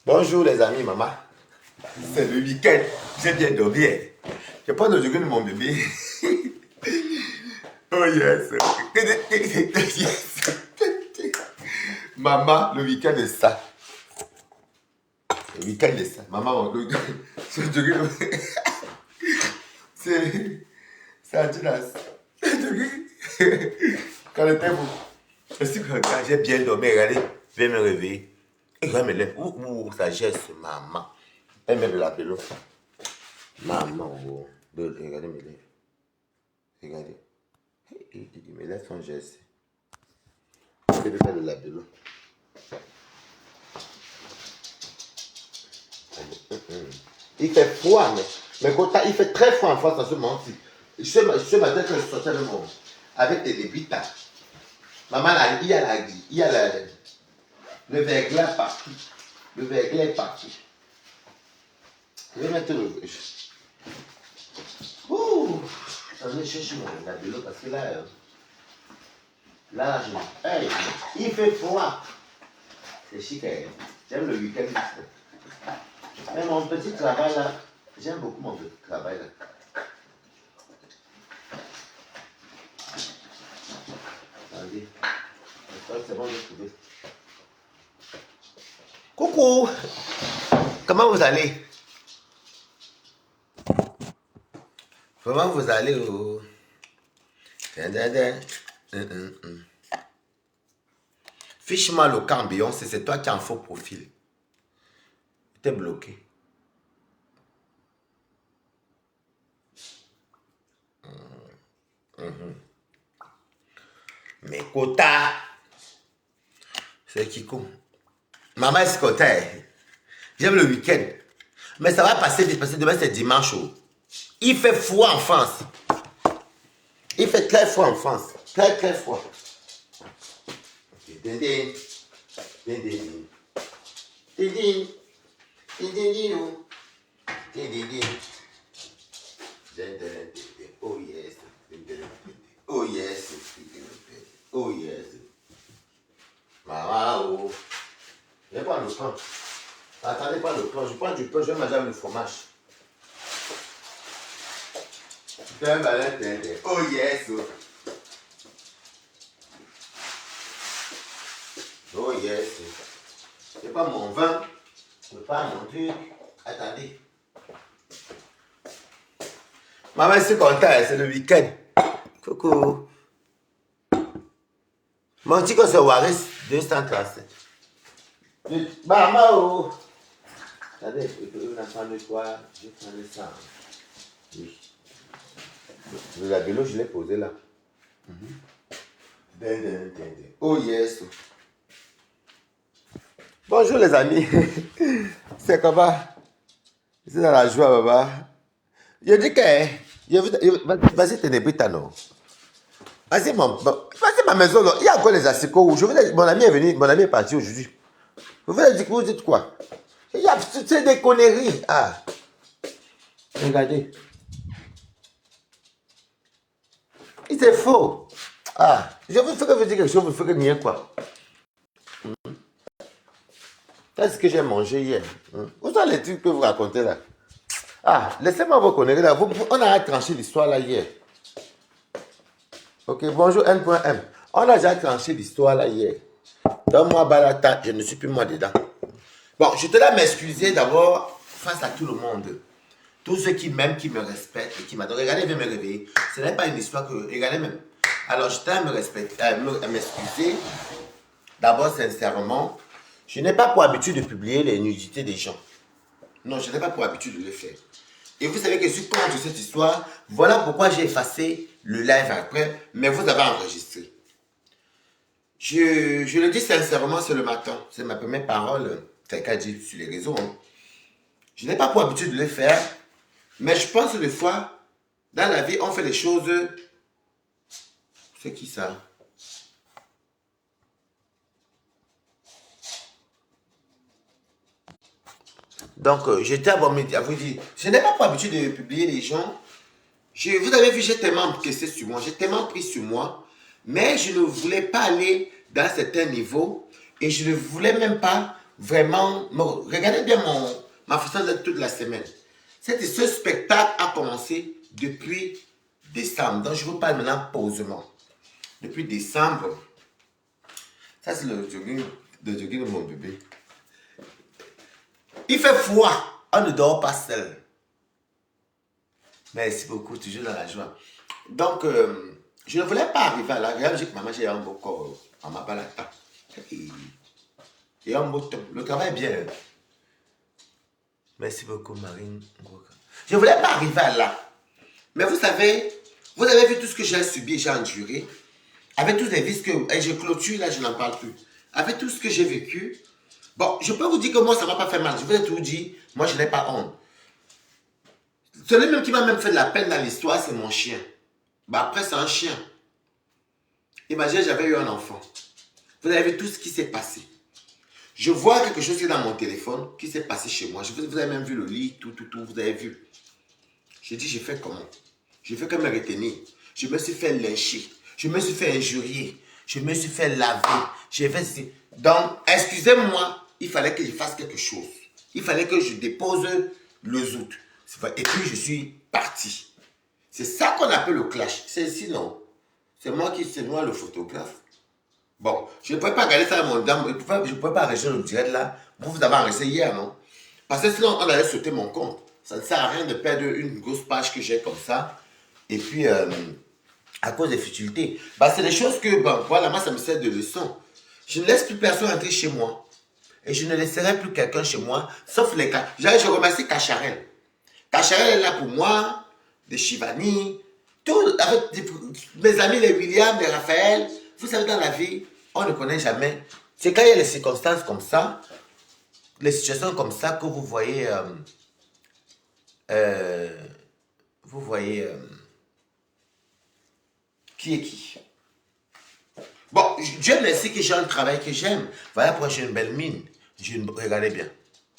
Bonjour les amis, maman. C'est le week-end. J'ai bien dormi. Je prends le journée de mon bébé. Oh yes. Yes. Maman, le week-end est ça. Le week-end est ça. Maman, c'est le journée. C'est Adidas. Quand le temps, je suis que j'ai bien dormi, regardez, je vais me réveiller. Et quand je me lève, ça geste, maman. Elle met de la pelote. Maman, oh. Regardez mes lèvres. Regardez. Mes lèvres sont gestes. Je vais faire de la pelote. Il fait froid, mais quand il fait très froid en France en ce moment-ci. Ce matin, quand je sortais avec des débuts, maman, là, il y a le verglas partout. Le verglas partout. Je vais mettre le. Ouh! Je vais chercher la vélo parce que là, hey, il fait froid. C'est chic, hein? J'aime le week-end. Mais mon petit travail là, j'aime beaucoup mon petit travail là. Attendez. C'est bon, j'ai trouvé. Coucou! Comment vous allez? Comment vous allez? Oh? Fiche-moi le camp Beyoncé, c'est toi qui as un faux profil. T'es bloqué. Mais Kota, c'est Kiko. Maman est Kota. J'aime le week-end. Mais ça va passer vite parce que demain c'est dimanche. Oh. Il fait froid en France. Il fait très froid en France. Très très froid. Dindin. Dindin. Dindin. Dindin. Dindin. Oh yes. Oh yes. Oh yes. Maman, oh. Je vais prendre le pain. Attendez pas le pain. Je prends du pain, je vais manger avec le fromage. Oh yes. Oh yes. C'est pas mon vin. C'est pas mon truc. Attendez. Maman, je suis content, c'est le week-end. Coucou. Mon petit c'est Waris 237. Maman, oh. Attendez, on a parlé de quoi? Je prends ça. Oui. La vélo, je l'ai posé là. Oh yes. Bonjour les amis. C'est comment? C'est dans la joie, papa. Je dis que. Vas-y, t'es début, non? Vas-y, ma maison, là. Il y a encore les asticots. Mon ami est venu, mon ami est parti aujourd'hui. Vous dites quoi? Il y a des conneries. Ah. Regardez. C'est faux. Ah. Je vous fais que vous dire quelque chose, vous faites que nier quoi. Qu'est-ce que j'ai mangé hier? Vous avez les trucs que vous racontez là. Ah, laissez-moi vous connaître là. On a tranché l'histoire là hier. Ok, bonjour N.M. On a déjà tranché l'histoire là hier. Donne-moi Balata, je ne suis plus moi dedans. Bon, je te laisse m'excuser d'abord face à tout le monde. Tous ceux qui m'aiment, qui me respectent et qui m'adorent. Regardez, je vais me réveiller. Ce n'est pas une histoire que... Regardez même. Alors, je tiens à m'excuser. D'abord, sincèrement, je n'ai pas pour habitude de publier les nudités des gens. Non, je n'ai pas pour habitude de le faire. Et vous savez que je suis contre cette histoire. Voilà pourquoi j'ai effacé le live après, mais vous avez enregistré. Je le dis sincèrement, c'est le matin. C'est ma première parole, c'est qu'à dire sur les réseaux. Hein. Je n'ai pas pour habitude de le faire, mais je pense que des fois, dans la vie, on fait les choses. C'est qui ça? Donc, j'étais à vous dire, je n'ai pas pour habitude de publier les gens. Vous avez vu, j'ai tellement encaissé sur moi, j'ai tellement pris sur moi, mais je ne voulais pas aller dans certains niveaux et je ne voulais même pas vraiment, regardez bien ma façon d'être toute la semaine. Ce spectacle a commencé depuis décembre. Donc, je vous parle maintenant posément. Depuis décembre, ça c'est le jogging de mon bébé. Il fait froid, on ne dort pas seul. Merci beaucoup, toujours dans la joie. Donc, je ne voulais pas arriver à la regarde, j'ai que maman, j'ai un beau corps, on m'a pas la table. Et un beau temps. Le travail est bien. Merci beaucoup, Marine. Je ne voulais pas arriver à là. Mais vous savez, vous avez vu tout ce que j'ai subi et j'ai enduré. Avec tous les vices que je clôture, là, je n'en parle plus. Avec tout ce que j'ai vécu, bon, je peux vous dire que moi, ça ne m'a pas fait mal. Je vous ai tout dit, moi, je n'ai pas honte. Celui même qui m'a même fait de la peine dans l'histoire, c'est mon chien. Bah, après, c'est un chien. Imaginez, j'avais eu un enfant. Vous avez vu tout ce qui s'est passé. Je vois quelque chose qui est dans mon téléphone, qui s'est passé chez moi. Vous avez même vu le lit, tout, vous avez vu. J'ai dit, j'ai fait comment? J'ai fait comme me retenir. Je me suis fait lyncher. Je me suis fait injurier. Je me suis fait laver. J'ai fait... Donc, excusez-moi, il fallait que je fasse quelque chose. Il fallait que je dépose le zout. Et puis, je suis parti. C'est ça qu'on appelle le clash. C'est sinon, c'est moi le photographe. Bon, je ne pouvais pas regarder ça à mon dame. Je ne pouvais pas enregistrer le direct là. Vous avez enregistré hier, non? Parce que sinon, on allait sauter mon compte. Ça ne sert à rien de perdre une grosse page que j'ai comme ça. Et puis, à cause des futilités. Bah, c'est des choses que, bon, voilà, moi, ça me sert de leçon. Je ne laisse plus personne entrer chez moi. Et je ne laisserai plus quelqu'un chez moi, sauf les cas. Je remercie Cacharel. Cacharel est là pour moi, de Shivani, tout, avec mes amis, les William, les Raphaël. Vous savez, dans la vie, on ne connaît jamais. C'est quand il y a les circonstances comme ça, les situations comme ça que vous voyez, qui est qui. Bon, Dieu merci que j'ai un travail que j'aime. Voilà pourquoi j'ai une belle mine. Regardez bien,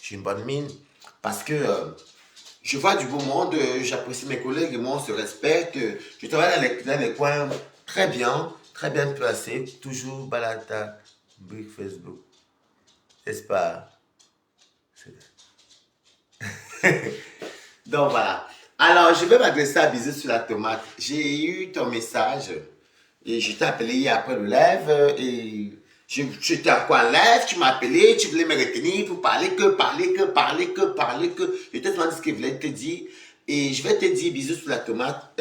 j'ai une bonne mine parce que je vois du beau monde, j'apprécie mes collègues et moi on se respecte. Je travaille dans les coins très bien placés, toujours Balata, Brick Facebook. N'est-ce pas? Donc voilà. Alors, je vais m'adresser à Bisous sur la tomate. J'ai eu ton message et je t'ai appelé hier après le live et j'étais encore en live, tu m'as appelé, tu voulais me retenir pour parler que. Je t'ai demandé ce que je voulais te dire et je vais te dire Bisous sur la tomate.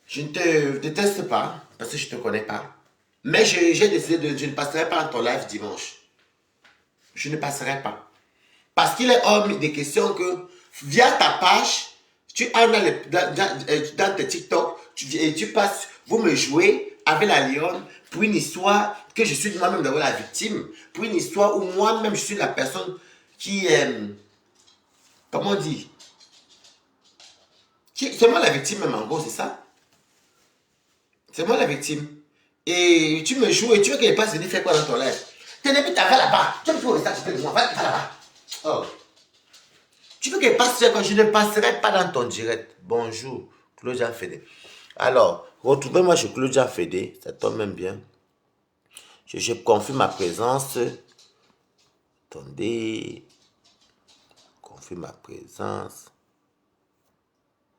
Je ne te déteste pas parce que je ne te connais pas. Mais j'ai décidé je ne passerai pas en ton live dimanche. Je ne passerai pas. Parce qu'il est hors des questions que via ta page, tu as dans tes TikTok, tu passes, vous me jouez avec la lionne pour une histoire que je suis moi-même d'abord la victime, pour une histoire où moi-même je suis la personne qui est, comment on dit, c'est moi la victime même en gros, c'est ça? C'est moi la victime. Et tu me joues et tu veux qu'elle passe venir faire quoi dans ton live? T'es depuis ta là-bas, tu me fais ça, tu peux de moi, va là-bas. Oh. Tu veux qu'elle passe quand je ne passerai pas dans ton direct. Bonjour, Claudia Fédé. Alors, retrouvez-moi chez Claudia Fédé, ça tombe même bien. Je confirme ma présence. Attendez. Confirme ma présence.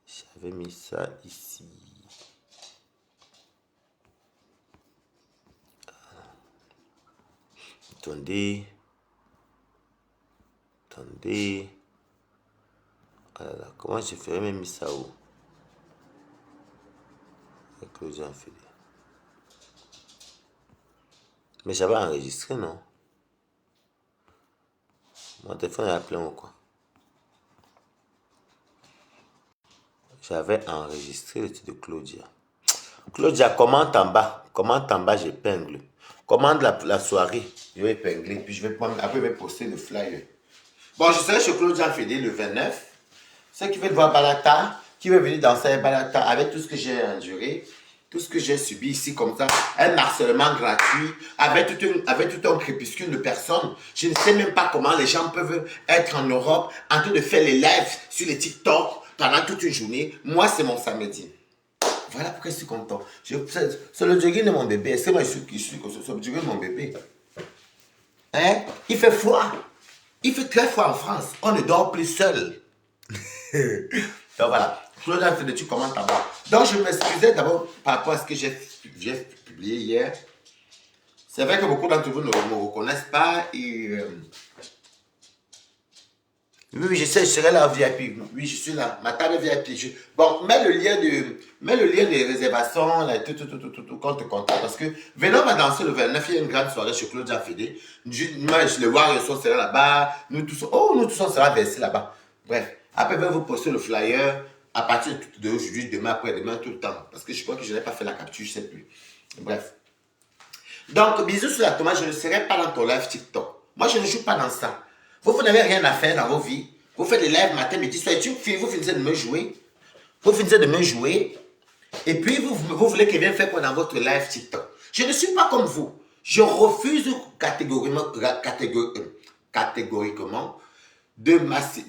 J'avais mis ça ici. Attendez. Alors, comment je ferais même mis ça où? Claudia Fédé. Mais j'avais enregistré, non? Mon téléphone est plein ou quoi? J'avais enregistré le titre de Claudia. Claudia, commente en bas. Commente en bas, j'épingle. Commande la soirée. Je vais épingler. Puis je vais prendre, après, je vais poster le flyer. Bon, je serai chez Claudia Fédé le 29. Ceux qui veulent voir Balata, qui veulent venir danser Balata avec tout ce que j'ai enduré, tout ce que j'ai subi ici comme ça, un harcèlement gratuit, avec tout un crépuscule de personnes. Je ne sais même pas comment les gens peuvent être en Europe en train de faire les lives sur les TikTok pendant toute une journée. Moi, c'est mon samedi. Voilà pourquoi je suis content. C'est le jogging de mon bébé. C'est moi, je suis le jogging de mon bébé. Hein? Il fait froid. Il fait très froid en France. On ne dort plus seul. Donc voilà. Claude Anne, tu commentes d'abord. Donc je m'excusais d'abord par rapport à ce que j'ai publié hier. C'est vrai que beaucoup d'entre vous ne me reconnaissent pas et oui, oui, je sais, je serai là en VIP. Oui, je suis là. Ma table VIP. Bon, mets le lien de réservation, là, tout, qu'on te contacte. Parce que Venom va danser le 29, il y a une grande soirée chez Claudia Fédé. Moi, je le vois, son sera là-bas. Nous tous, nous tous, on sera versés là-bas. Bref, après, je vais vous poster le flyer à partir d'aujourd'hui, demain, après-demain, tout le temps. Parce que je crois que je n'ai pas fait la capture, je ne sais plus. Bref. Donc, bisous sur la tomate, je ne serai pas dans ton live TikTok. Moi, je ne joue pas dans ça. Vous n'avez rien à faire dans vos vies. Vous faites des lives matin, midi, soir. Vous finissez de me jouer. Vous finissez de me jouer. Et puis, vous voulez que je vienne faire quoi dans votre live TikTok? Je ne suis pas comme vous. Je refuse catégoriquement de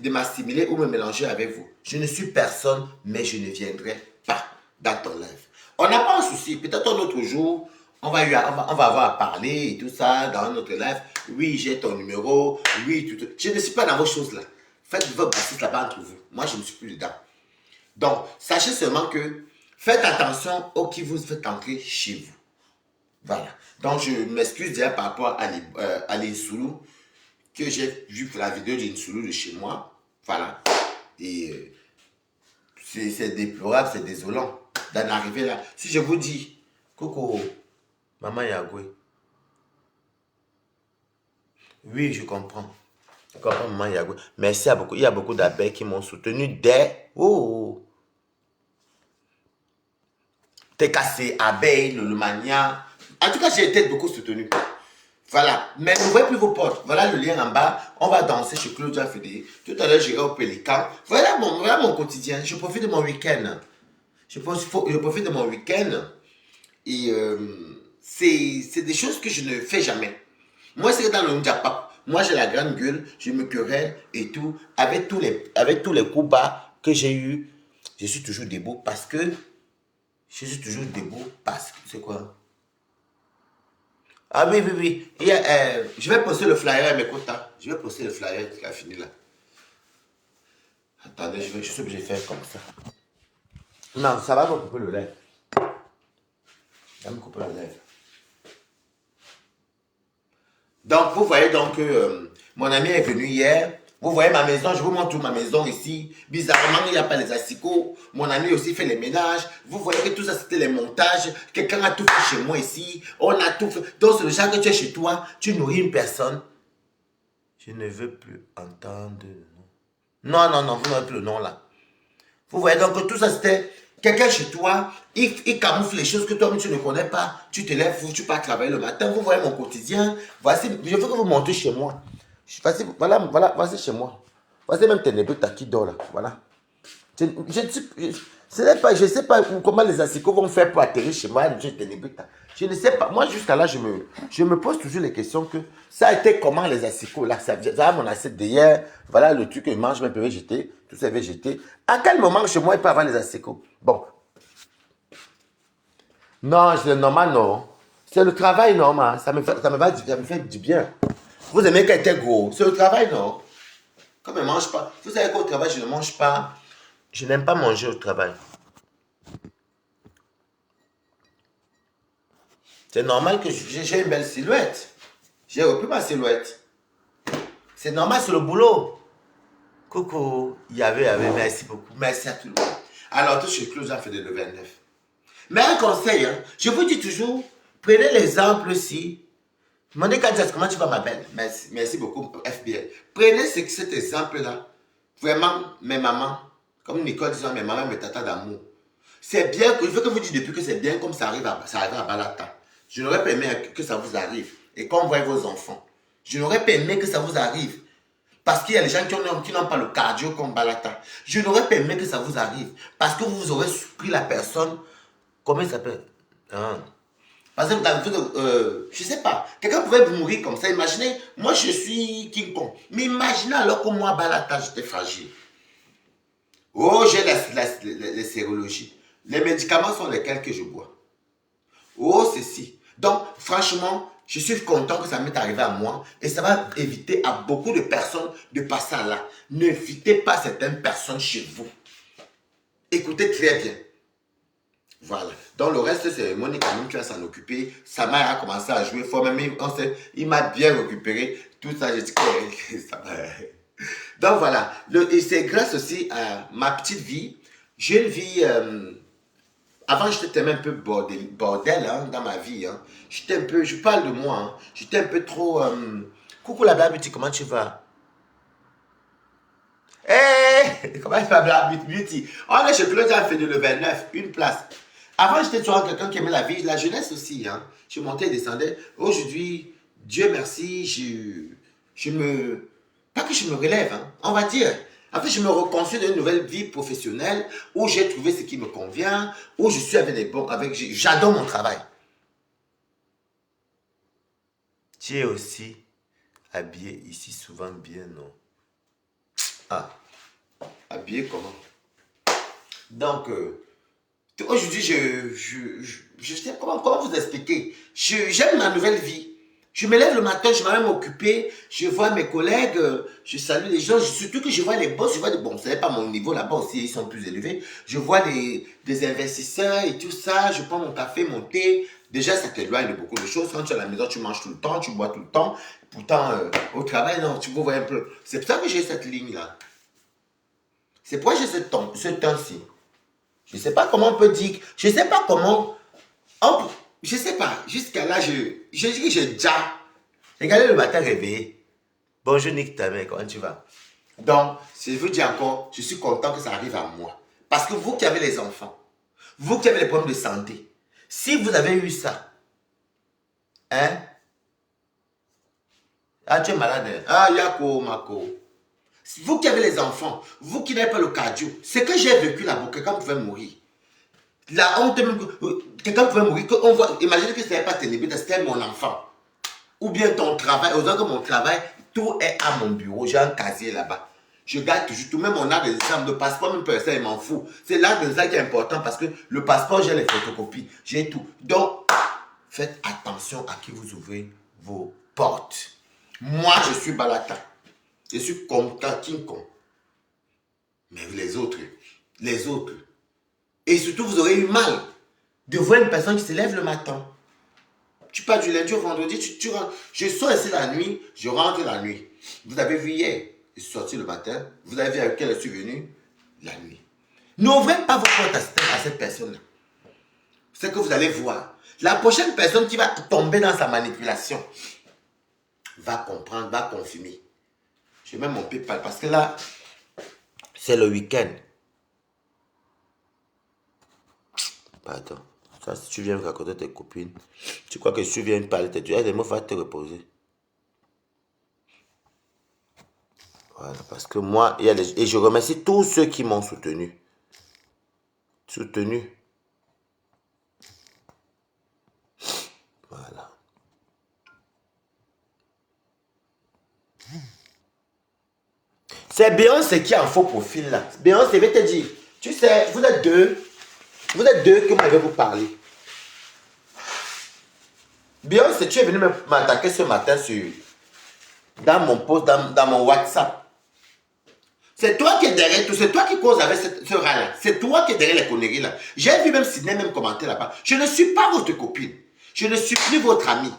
m'assimiler ou me mélanger avec vous. Je ne suis personne, mais je ne viendrai pas dans ton live. On n'a pas un souci. Peut-être un autre jour, on va avoir à parler et tout ça dans un autre live. Oui, j'ai ton numéro. Oui, tout. Je ne suis pas dans vos choses là. Faites votre bassiste là-bas entre vous. Moi, je ne suis plus dedans. Donc, sachez seulement que faites attention au qui vous faites entrer chez vous. Voilà. Donc, je m'excuse déjà par rapport à l'Insoulou que j'ai vu pour la vidéo d'Insoulou de chez moi. Voilà. Et c'est déplorable, c'est désolant d'en arriver là. Si je vous dis, Coco, Maman Yagoué. Oui, je comprends. Je comprends, Maman Yagoué. Merci à beaucoup. Il y a beaucoup d'abeilles qui m'ont soutenu dès... Oh! T'es cassé, abeille, le mania. En tout cas, j'ai été beaucoup soutenu. Voilà. Mais n'ouvrez plus vos portes. Voilà le lien en bas. On va danser chez Claudia Fédé. Tout à l'heure, j'irai au Pélican. Voilà mon quotidien. Je profite de mon week-end. Je profite de mon week-end. Et c'est des choses que je ne fais jamais. Moi, c'est dans le Ndjapap. Moi, j'ai la grande gueule. Je me querelle et tout. Avec tous les coups bas que j'ai eus, je suis toujours debout parce que c'est quoi? Ah oui, oui, oui. Je vais poster le flyer à mes quotas. Je vais poster le flyer qui a fini là. Attendez, je suis obligé de faire comme ça. Non, ça va me couper le lait. Ça va me couper le lait. Donc, vous voyez donc que mon ami est venu hier. Vous voyez ma maison, je vous montre ma maison ici. Bizarrement, il n'y a pas les asticots. Mon ami aussi fait les ménages. Vous voyez que tout ça, c'était les montages. Quelqu'un a tout fait chez moi ici. On a tout fait. Donc, c'est le genre que tu es chez toi, tu nourris une personne. Je ne veux plus entendre le nom. Non, non, non, vous n'avez plus le nom là. Vous voyez donc que tout ça, c'était quelqu'un chez toi. Il camoufle les choses que toi-même tu ne connais pas. Tu te lèves, tu pars travailler le matin. Vous voyez mon quotidien. Voici, je veux que vous montez chez moi. Voici chez moi. Voici même Ténébrita qui dort là. Voilà. Je ne sais pas comment les assicots vont faire pour atterrir chez moi. Je ne sais pas. Moi, jusqu'à là, je me pose toujours les questions que ça a été comment les assicots là. Ça a mon assiette d'hier. Voilà le truc que je mange, même végété. Tout ça est végété. À quel moment chez moi il peut avoir les assicots? Bon. Non, c'est normal, non. C'est le travail, normal. Ça me fait du bien. Vous aimez qu'elle était gros. C'est le travail, non? Comme je ne mange pas. Vous savez qu'au travail, je ne mange pas. Je n'aime pas manger au travail. C'est normal que j'ai une belle silhouette. J'ai repris ma silhouette. C'est normal, c'est le boulot. Coucou, merci beaucoup. Merci à tout le monde. Alors, tout chez Claude, j'ai fait le 29. Mais un conseil, hein, je vous dis toujours, prenez l'exemple si. Demandez comment tu vas, ma belle. Merci beaucoup, FBL. Prenez cet exemple-là. Vraiment, mes mamans, comme Nicole disait, mes mamans, mes tatas d'amour. C'est bien, je veux que vous dites depuis que c'est bien comme ça arrive à Balata. Je n'aurais pas aimé que ça vous arrive. Et quand vous voyez vos enfants, je n'aurais pas aimé que ça vous arrive. Parce qu'il y a des gens qui n'ont pas le cardio comme Balata. Je n'aurais pas aimé que ça vous arrive. Parce que vous aurez pris la personne, comment il s'appelle? Par exemple, je ne sais pas, quelqu'un pouvait mourir comme ça. Imaginez, moi je suis King Kong. Mais imaginez alors que moi, Balata, j'étais fragile. Oh, j'ai les sérologies. Les médicaments sont lesquels que je bois. Oh, ceci. Donc, franchement, je suis content que ça m'est arrivé à moi et ça va éviter à beaucoup de personnes de passer à là. N'invitez pas certaines personnes chez vous. Écoutez très bien. Voilà. Donc le reste, c'est Monique quand même qui va s'en occuper. Sama a commencé à jouer fort, même il m'a bien récupéré. Tout ça, je dis que ça va. Donc voilà. Et c'est grâce aussi à ma petite vie. J'ai une vie. Avant, j'étais un peu bordel hein, dans ma vie. Hein. J'étais un peu. Je parle de moi. Hein. J'étais un peu trop. Coucou la Black Beauty, comment tu vas? Hey, comment tu vas, Black Beauty? On est chez Claude fait de le 29, une place. Avant, j'étais toujours quelqu'un qui aimait la vie, la jeunesse aussi. Hein. Je montais et descendais. Aujourd'hui, Dieu merci, je me... Pas que je me relève, hein, on va dire. En fait, je me reconstruis dans une nouvelle vie professionnelle où j'ai trouvé ce qui me convient, où je suis avec les bons, j'adore mon travail. Tu es aussi habillé ici souvent bien, non? Ah, habillé comment? Donc, aujourd'hui, je sais comment vous expliquer. J'aime ma nouvelle vie. Je me lève le matin, je vais même m'occuper, je vois mes collègues, je salue les gens, surtout que je vois les boss, je vois des, bon, ce n'est pas mon niveau là-bas aussi, ils sont plus élevés. Je vois des investisseurs et tout ça, je prends mon café, mon thé. Déjà, ça t'éloigne de beaucoup de choses. Quand tu es à la maison, tu manges tout le temps, tu bois tout le temps. Pourtant, au travail, non, tu vois un peu. C'est pour ça que j'ai cette ligne-là. C'est pourquoi j'ai ce temps-ci. Je ne sais pas comment on peut dire, je ne sais pas comment, je ne sais pas, jusqu'à là, je dis que j'ai déjà, regardez le matin réveillé. Bonjour Nick, ta mère, comment tu vas? Donc, je vous dis encore, je suis content que ça arrive à moi. Parce que vous qui avez les enfants, vous qui avez les problèmes de santé, si vous avez eu ça, hein? Ah, tu es malade, hein? Ah, Yako, Mako. Vous qui avez les enfants, vous qui n'avez pas le cardio, c'est que j'ai vécu là-bas, quelqu'un pouvait mourir. La honte, quelqu'un pouvait mourir, qu'on voit, imaginez que ce n'était pas ténébreux, c'était mon enfant. Ou bien ton travail, aux que mon travail, tout est à mon bureau, j'ai un casier là-bas. Je garde toujours tout, même mon art des examens, le passeport, même personne, il m'en fout. C'est l'art des examens qui est important parce que le passeport, j'ai les photocopies, j'ai tout. Donc, faites attention à qui vous ouvrez vos portes. Moi, je suis Balata. Je suis content, King Kong. Mais les autres. Et surtout, vous aurez eu mal de voir une personne qui se lève le matin. Tu pars du lundi au vendredi, tu rentres. Je sors ici la nuit, je rentre la nuit. Vous avez vu hier, je suis sorti le matin. Vous avez vu avec quelle je suis venu la nuit. N'ouvrez pas vos portes à cette personne-là. C'est que vous allez voir. La prochaine personne qui va tomber dans sa manipulation va comprendre, va confirmer. Je mets mon PayPal parce que là, c'est le week-end. Pardon. Ça, si tu viens me raconter tes copines, tu crois que si tu viens me parler, tu dis, des mots, va te reposer. Voilà, parce que moi, et je remercie tous ceux qui m'ont soutenu. Voilà. C'est Beyoncé qui a un faux profil là. Beyoncé, je vais te dire, tu sais, vous êtes deux que moi je vais vous parler. Beyoncé, tu es venu m'attaquer ce matin dans mon post, dans mon WhatsApp. C'est toi qui es derrière tout, c'est toi qui cause avec ce rat-là. C'est toi qui es derrière les conneries là. J'ai vu même Sidney même commenter là-bas. Je ne suis pas votre copine. Je ne suis plus votre ami.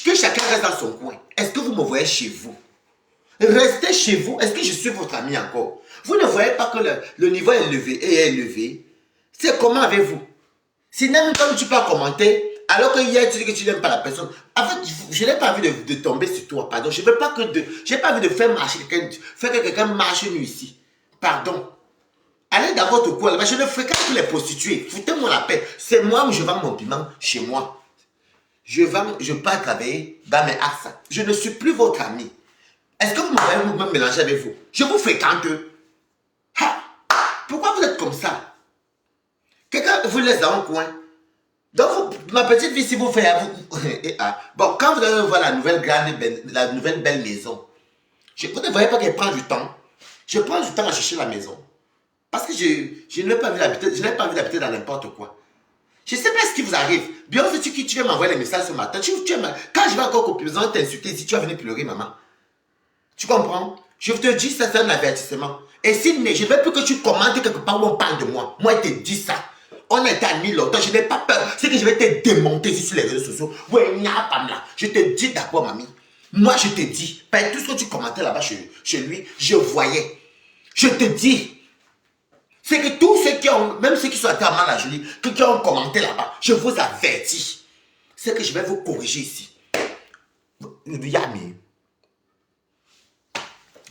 Que chacun reste dans son coin. Est-ce que vous me voyez chez vous? Restez chez vous. Est-ce que je suis votre ami encore? Vous ne voyez pas que le niveau est élevé. C'est comment avec vous? Si même quand tu peux commenter, alors que hier tu dis que tu n'aimes pas la personne, en fait, je n'ai pas envie de tomber sur toi, pardon. Je n'ai pas envie de faire marcher quelqu'un, faire que quelqu'un marche nu ici. Pardon. Allez dans votre coin là-bas, je ne fréquente que les prostituées. Foutez-moi la paix. C'est moi où je vends mon piment chez moi. Je pars travailler dans mes axes. Je ne suis plus votre ami. Est-ce que vous m'avez vous-même mélangé avec vous? Je vous fréquente. Ha! Pourquoi vous êtes comme ça? Quelqu'un vous laisse dans un coin. Donc, ma petite fille, si vous faites... Bon, quand vous allez voir la nouvelle belle maison, vous ne voyez pas qu'elle prend du temps. Je prends du temps à chercher la maison. Parce que je n'ai pas envie d'habiter dans n'importe quoi. Je ne sais pas ce qui vous arrive. Beyoncé, tu viens m'envoyer les messages ce matin. Quand je vais encore besoin t'insulter ici, tu vas venir pleurer, maman. Tu comprends? Je te dis ça, c'est un avertissement. Et si je ne veux plus que tu commentes quelque part où on parle de moi. Moi, je te dis ça. On a été amis longtemps, je n'ai pas peur. C'est que je vais te démonter ici sur les réseaux sociaux. Ouais, il n'y a pas là. Je te dis d'abord, mamie. Moi, je te dis. Tout ce que tu commentais là-bas chez lui, je voyais. Je te dis. C'est que tous ceux qui ont, même ceux qui sont à mal à Julie, qui ont commenté là-bas, je vous avertis. C'est que je vais vous corriger ici. Yami.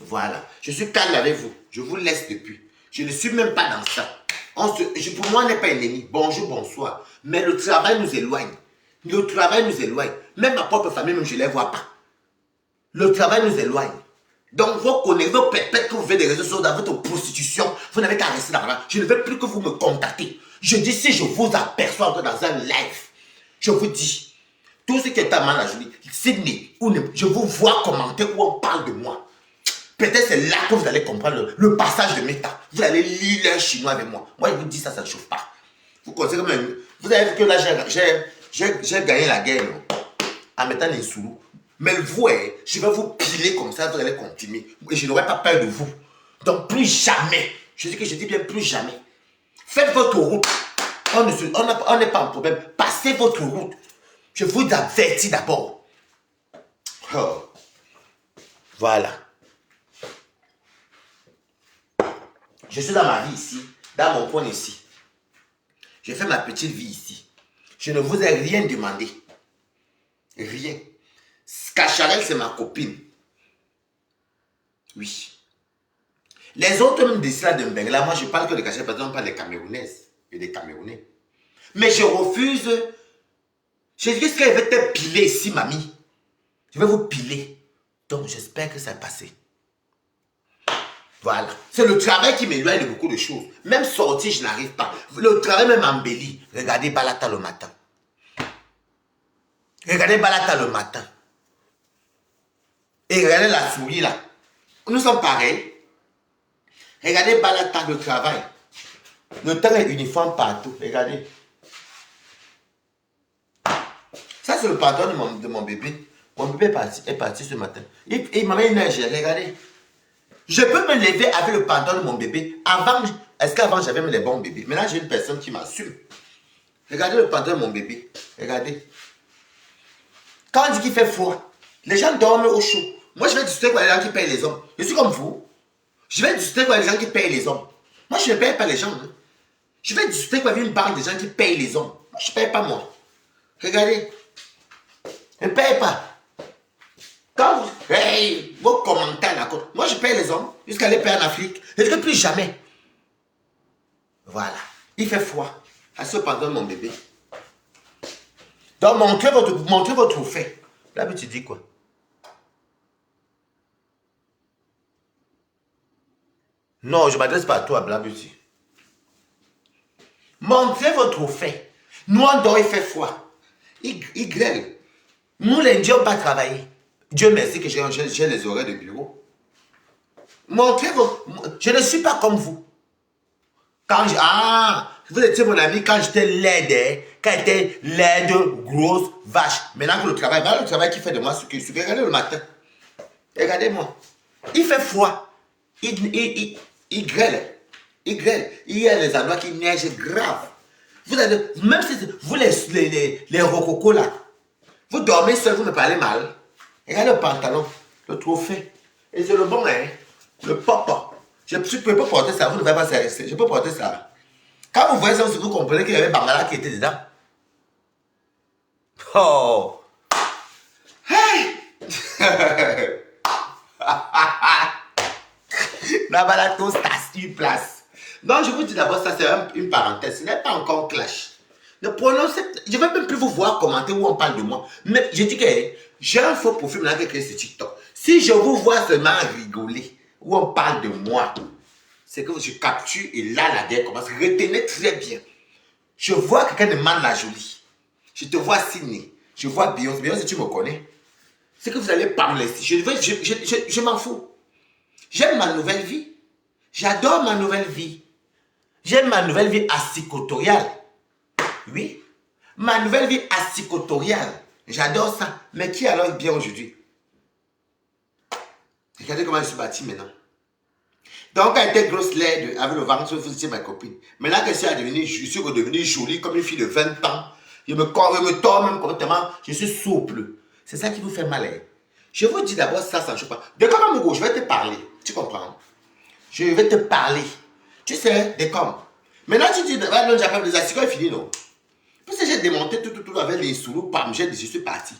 Voilà. Je suis calme avec vous. Je vous laisse depuis. Je ne suis même pas dans ça. Pour moi, on n'est pas ennemi. Bonjour, bonsoir. Mais le travail nous éloigne. Le travail nous éloigne. Même ma propre famille, même je ne les vois pas. Le travail nous éloigne. Donc, vos connaissances, vos pépettes que vous faites des réseaux sociaux dans votre prostitution, vous n'avez qu'à rester là-bas. Je ne veux plus que vous me contactez. Je dis, si je vous aperçois dans un live, je vous dis, tout ce qui est à mal à Julie, Sydney, je vous vois commenter où on parle de moi. Peut-être c'est là que vous allez comprendre le passage de méta. Vous allez lire un chinois avec moi. Moi, je vous dis ça, ça ne chauffe pas. Vous connaissez même. Vous avez vu que là, j'ai gagné la guerre en mettant les sous. Mais vous, je vais vous piler comme ça, vous allez continuer. Et je n'aurai pas peur de vous. Donc, plus jamais, je dis bien plus jamais. Faites votre route. On n'est pas en problème. Passez votre route. Je vous avertis d'abord. Oh. Voilà. Je suis dans ma vie ici, dans mon coin ici. J'ai fait ma petite vie ici. Je ne vous ai rien demandé. Rien. Cacharel, c'est ma copine. Oui. Les autres même d'Isla de Mbengla, moi je parle que de Cacharel, parce qu'on parle des Camerounaises et des Camerounais. Mais je refuse. Je dis qu'elle va te piler ici, mamie. Je vais vous piler. Donc j'espère que ça va passer. Voilà. C'est le travail qui m'éloigne de beaucoup de choses. Même sortir, je n'arrive pas. Le travail même embellit. Regardez Balata le matin. Regardez Balata le matin. Et regardez la souris là. Nous sommes pareils. Regardez Balata le travail. Le temps est uniforme partout. Regardez. Ça c'est le pantalon de mon bébé. Mon bébé est parti ce matin. Il m'a mis une neige. Regardez. Je peux me lever avec le pantalon de mon bébé. Est-ce qu'avant j'avais les bons bébés? Maintenant j'ai une personne qui m'assume. Regardez le pantalon de mon bébé. Regardez. Quand on dit qu'il fait froid, les gens dorment au chaud. Moi je vais discuter avec les gens qui payent les hommes. Je suis comme vous. Je vais discuter avec les gens qui payent les hommes. Moi je ne paye pas les gens. Hein. Je vais discuter avec une banque de gens qui payent les hommes. Moi je ne paye pas moi. Regardez. Je ne paye pas. Quand vous, vos commentaires d'accord. Moi je paye les hommes jusqu'à les payer en Afrique. Je ne plus jamais. Voilà. Il fait froid. À ce pantalon mon bébé. Donc montrez votre fait. Là tu dis quoi? Non, je ne m'adresse pas à toi, Blabuti. Montrez votre fait. Nous, on dort, il fait froid. Il grêle. Nous, les Indiens, on va travailler. Dieu merci que j'ai les horaires de bureau. Montrez vos... Je ne suis pas comme vous. Vous étiez mon ami quand j'étais laide. Quand j'étais laide, grosse, vache. Maintenant que le travail qui fait de moi ce que je suis. Regardez le matin. Regardez-moi. Il fait froid. Il grêle. Il grêle. Il y a les endroits qui neigent grave. Vous avez, même si vous les rococos là, vous dormez seul, vous me parlez mal. Regardez le pantalon, le trophée. Et c'est le bon, hein. Le papa. Je ne peux pas porter ça, vous ne pouvez pas s'arrêter. Je peux porter ça. Quand vous voyez ça, vous comprenez qu'il y avait Bangala qui était dedans. Oh! Hey! Là-bas, tout ça, une place. Donc, je vous dis d'abord, ça c'est une parenthèse. Ce n'est pas encore clash. Je ne vais même plus vous voir commenter où on parle de moi. Mais je dis que j'ai un faux profil maintenant qui est créé sur TikTok. Si je vous vois seulement rigoler, où on parle de moi, c'est que je capture et là, la guerre commence. Retenez très bien. Je vois quelqu'un de mal la jolie. Je te vois Sydney. Je vois Beyoncé. Beyoncé, tu me connais. C'est que vous allez pas me laisser. Je m'en fous. J'aime ma nouvelle vie. J'adore ma nouvelle vie. J'aime ma nouvelle vie assicotoriale. Oui, Ma nouvelle vie asticotoriale. J'adore ça. Mais qui alors est bien aujourd'hui? Regardez comment je suis bâti maintenant. Donc, elle était grosse laide avec le ventre, c'est ma copine. Maintenant que je suis redevenue jolie comme une fille de 20 ans. Je me tords même complètement. Je suis souple. C'est ça qui vous fait mal. Hein? Je vous dis d'abord ça, ça ne choque pas. De comme Amogo, je vais te parler. Tu comprends? Je vais te parler. Tu sais, de comme. Maintenant, tu dis, ah non, j'appelle les asticots, est fini, non? Parce que j'ai démonté tout avec les soulous, pam, je suis parti.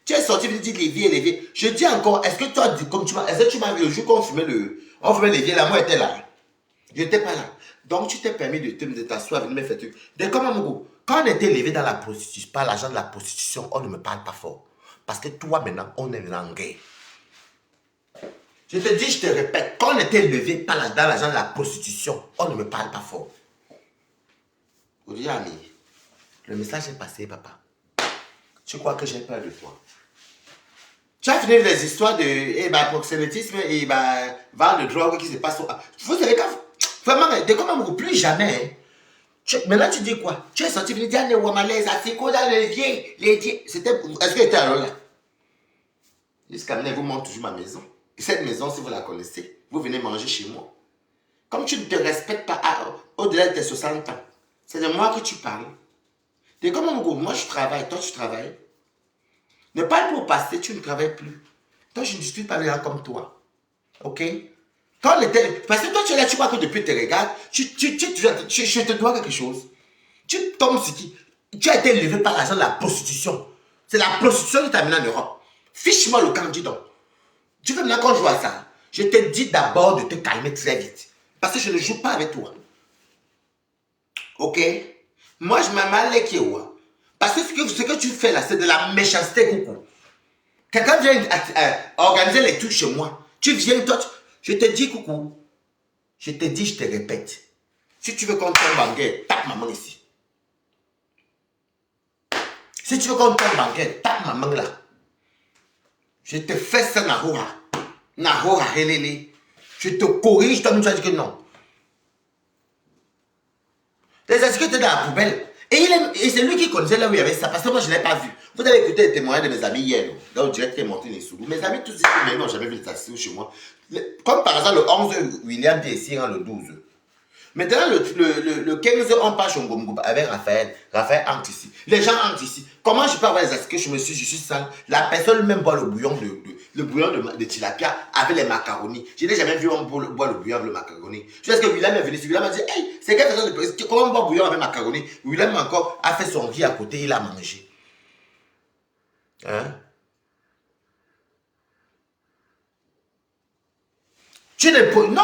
Tu es sorti, tu dis l'évier. Je dis encore, est-ce que tu as dit, comme tu m'as, est-ce que tu m'as vu le jour qu'on fumait l'évier, là, moi, j'étais là. Je n'étais pas là. Donc, tu t'es permis de t'asseoir, de me faire truc. De comme Amogo, quand on était élevé dans la prostitution, par l'argent de la prostitution, on ne me parle pas fort. Parce que toi, maintenant, on est en guerre. Je te dis, je te répète, quand on était élevé par l'argent de la prostitution, on ne me parle pas fort. Ami, le message est passé, papa. Tu crois que j'ai peur de toi? Tu as fini les histoires de proxénétisme et vente de drogue qui se passe. Vous savez quand vraiment, de comment plus jamais. Hein. Maintenant, tu dis quoi? Tu es sorti venir dire les Wamalais, Atiko, dans les vieilles. C'était. Est-ce que tu étais alors là? Jusqu'à maintenant, vous montre toujours ma maison. Et cette maison, si vous la connaissez, vous venez manger chez moi. Comme tu ne te respectes pas au-delà de tes 60 ans, c'est de moi que tu parles. De comment moi je travaille, toi tu travailles. Ne parle pas au passé, tu ne travailles plus. Toi, je ne discute pas avec gens comme toi. Ok? Quand on était, parce que toi, tu es là, tu crois que depuis tu regardes, je te dois quelque chose. Tu tombes sur qui? Tu as été élevé par l'argent de la prostitution. C'est la prostitution qui t'a amené en Europe. Fiche-moi le camp, dis donc. Tu veux maintenant qu'on joue à ça? Je te dis d'abord de te calmer très vite. Parce que je ne joue pas avec toi. Ok? Moi, je m'en mal les Kiewa. Parce que ce que tu fais là, c'est de la méchanceté, coucou. Quelqu'un vient organiser les trucs chez moi. Tu viens, toi, je te dis, coucou. Je te dis, je te répète. Si tu veux qu'on tombe en guerre, tape maman ici. Si tu veux qu'on tombe en guerre, tape maman là. Je te fais ça, Nahora. Nahora, helele. Je te corrige, toi, tu vas dire que non. Les asticots étaient dans la poubelle. Et c'est lui qui connaissait là où il y avait ça. Parce que moi, je ne l'ai pas vu. Vous avez écouté les témoignages de mes amis hier. Là, on dirait qu'il est monté les sous. Mes amis tous disent qu'ils n'ont jamais vu les asticots chez moi. Comme par exemple, le 11, William dit ici, le 12. Maintenant, le 15, on part chez Ngomgouba avec Raphaël. Raphaël entre ici. Les gens entrent ici. Comment je peux avoir les asticots? Je suis sale. La personne même boit le bouillon de tilapia avec les macaronis. Je n'ai jamais vu on boire le bouillon avec le macaroni. Jusqu'à ce que William est venu. William a dit, hey, c'est quelle façon de comment on boit le bouillon avec macaroni? William encore a fait son riz à côté, il a mangé. Hein? Non,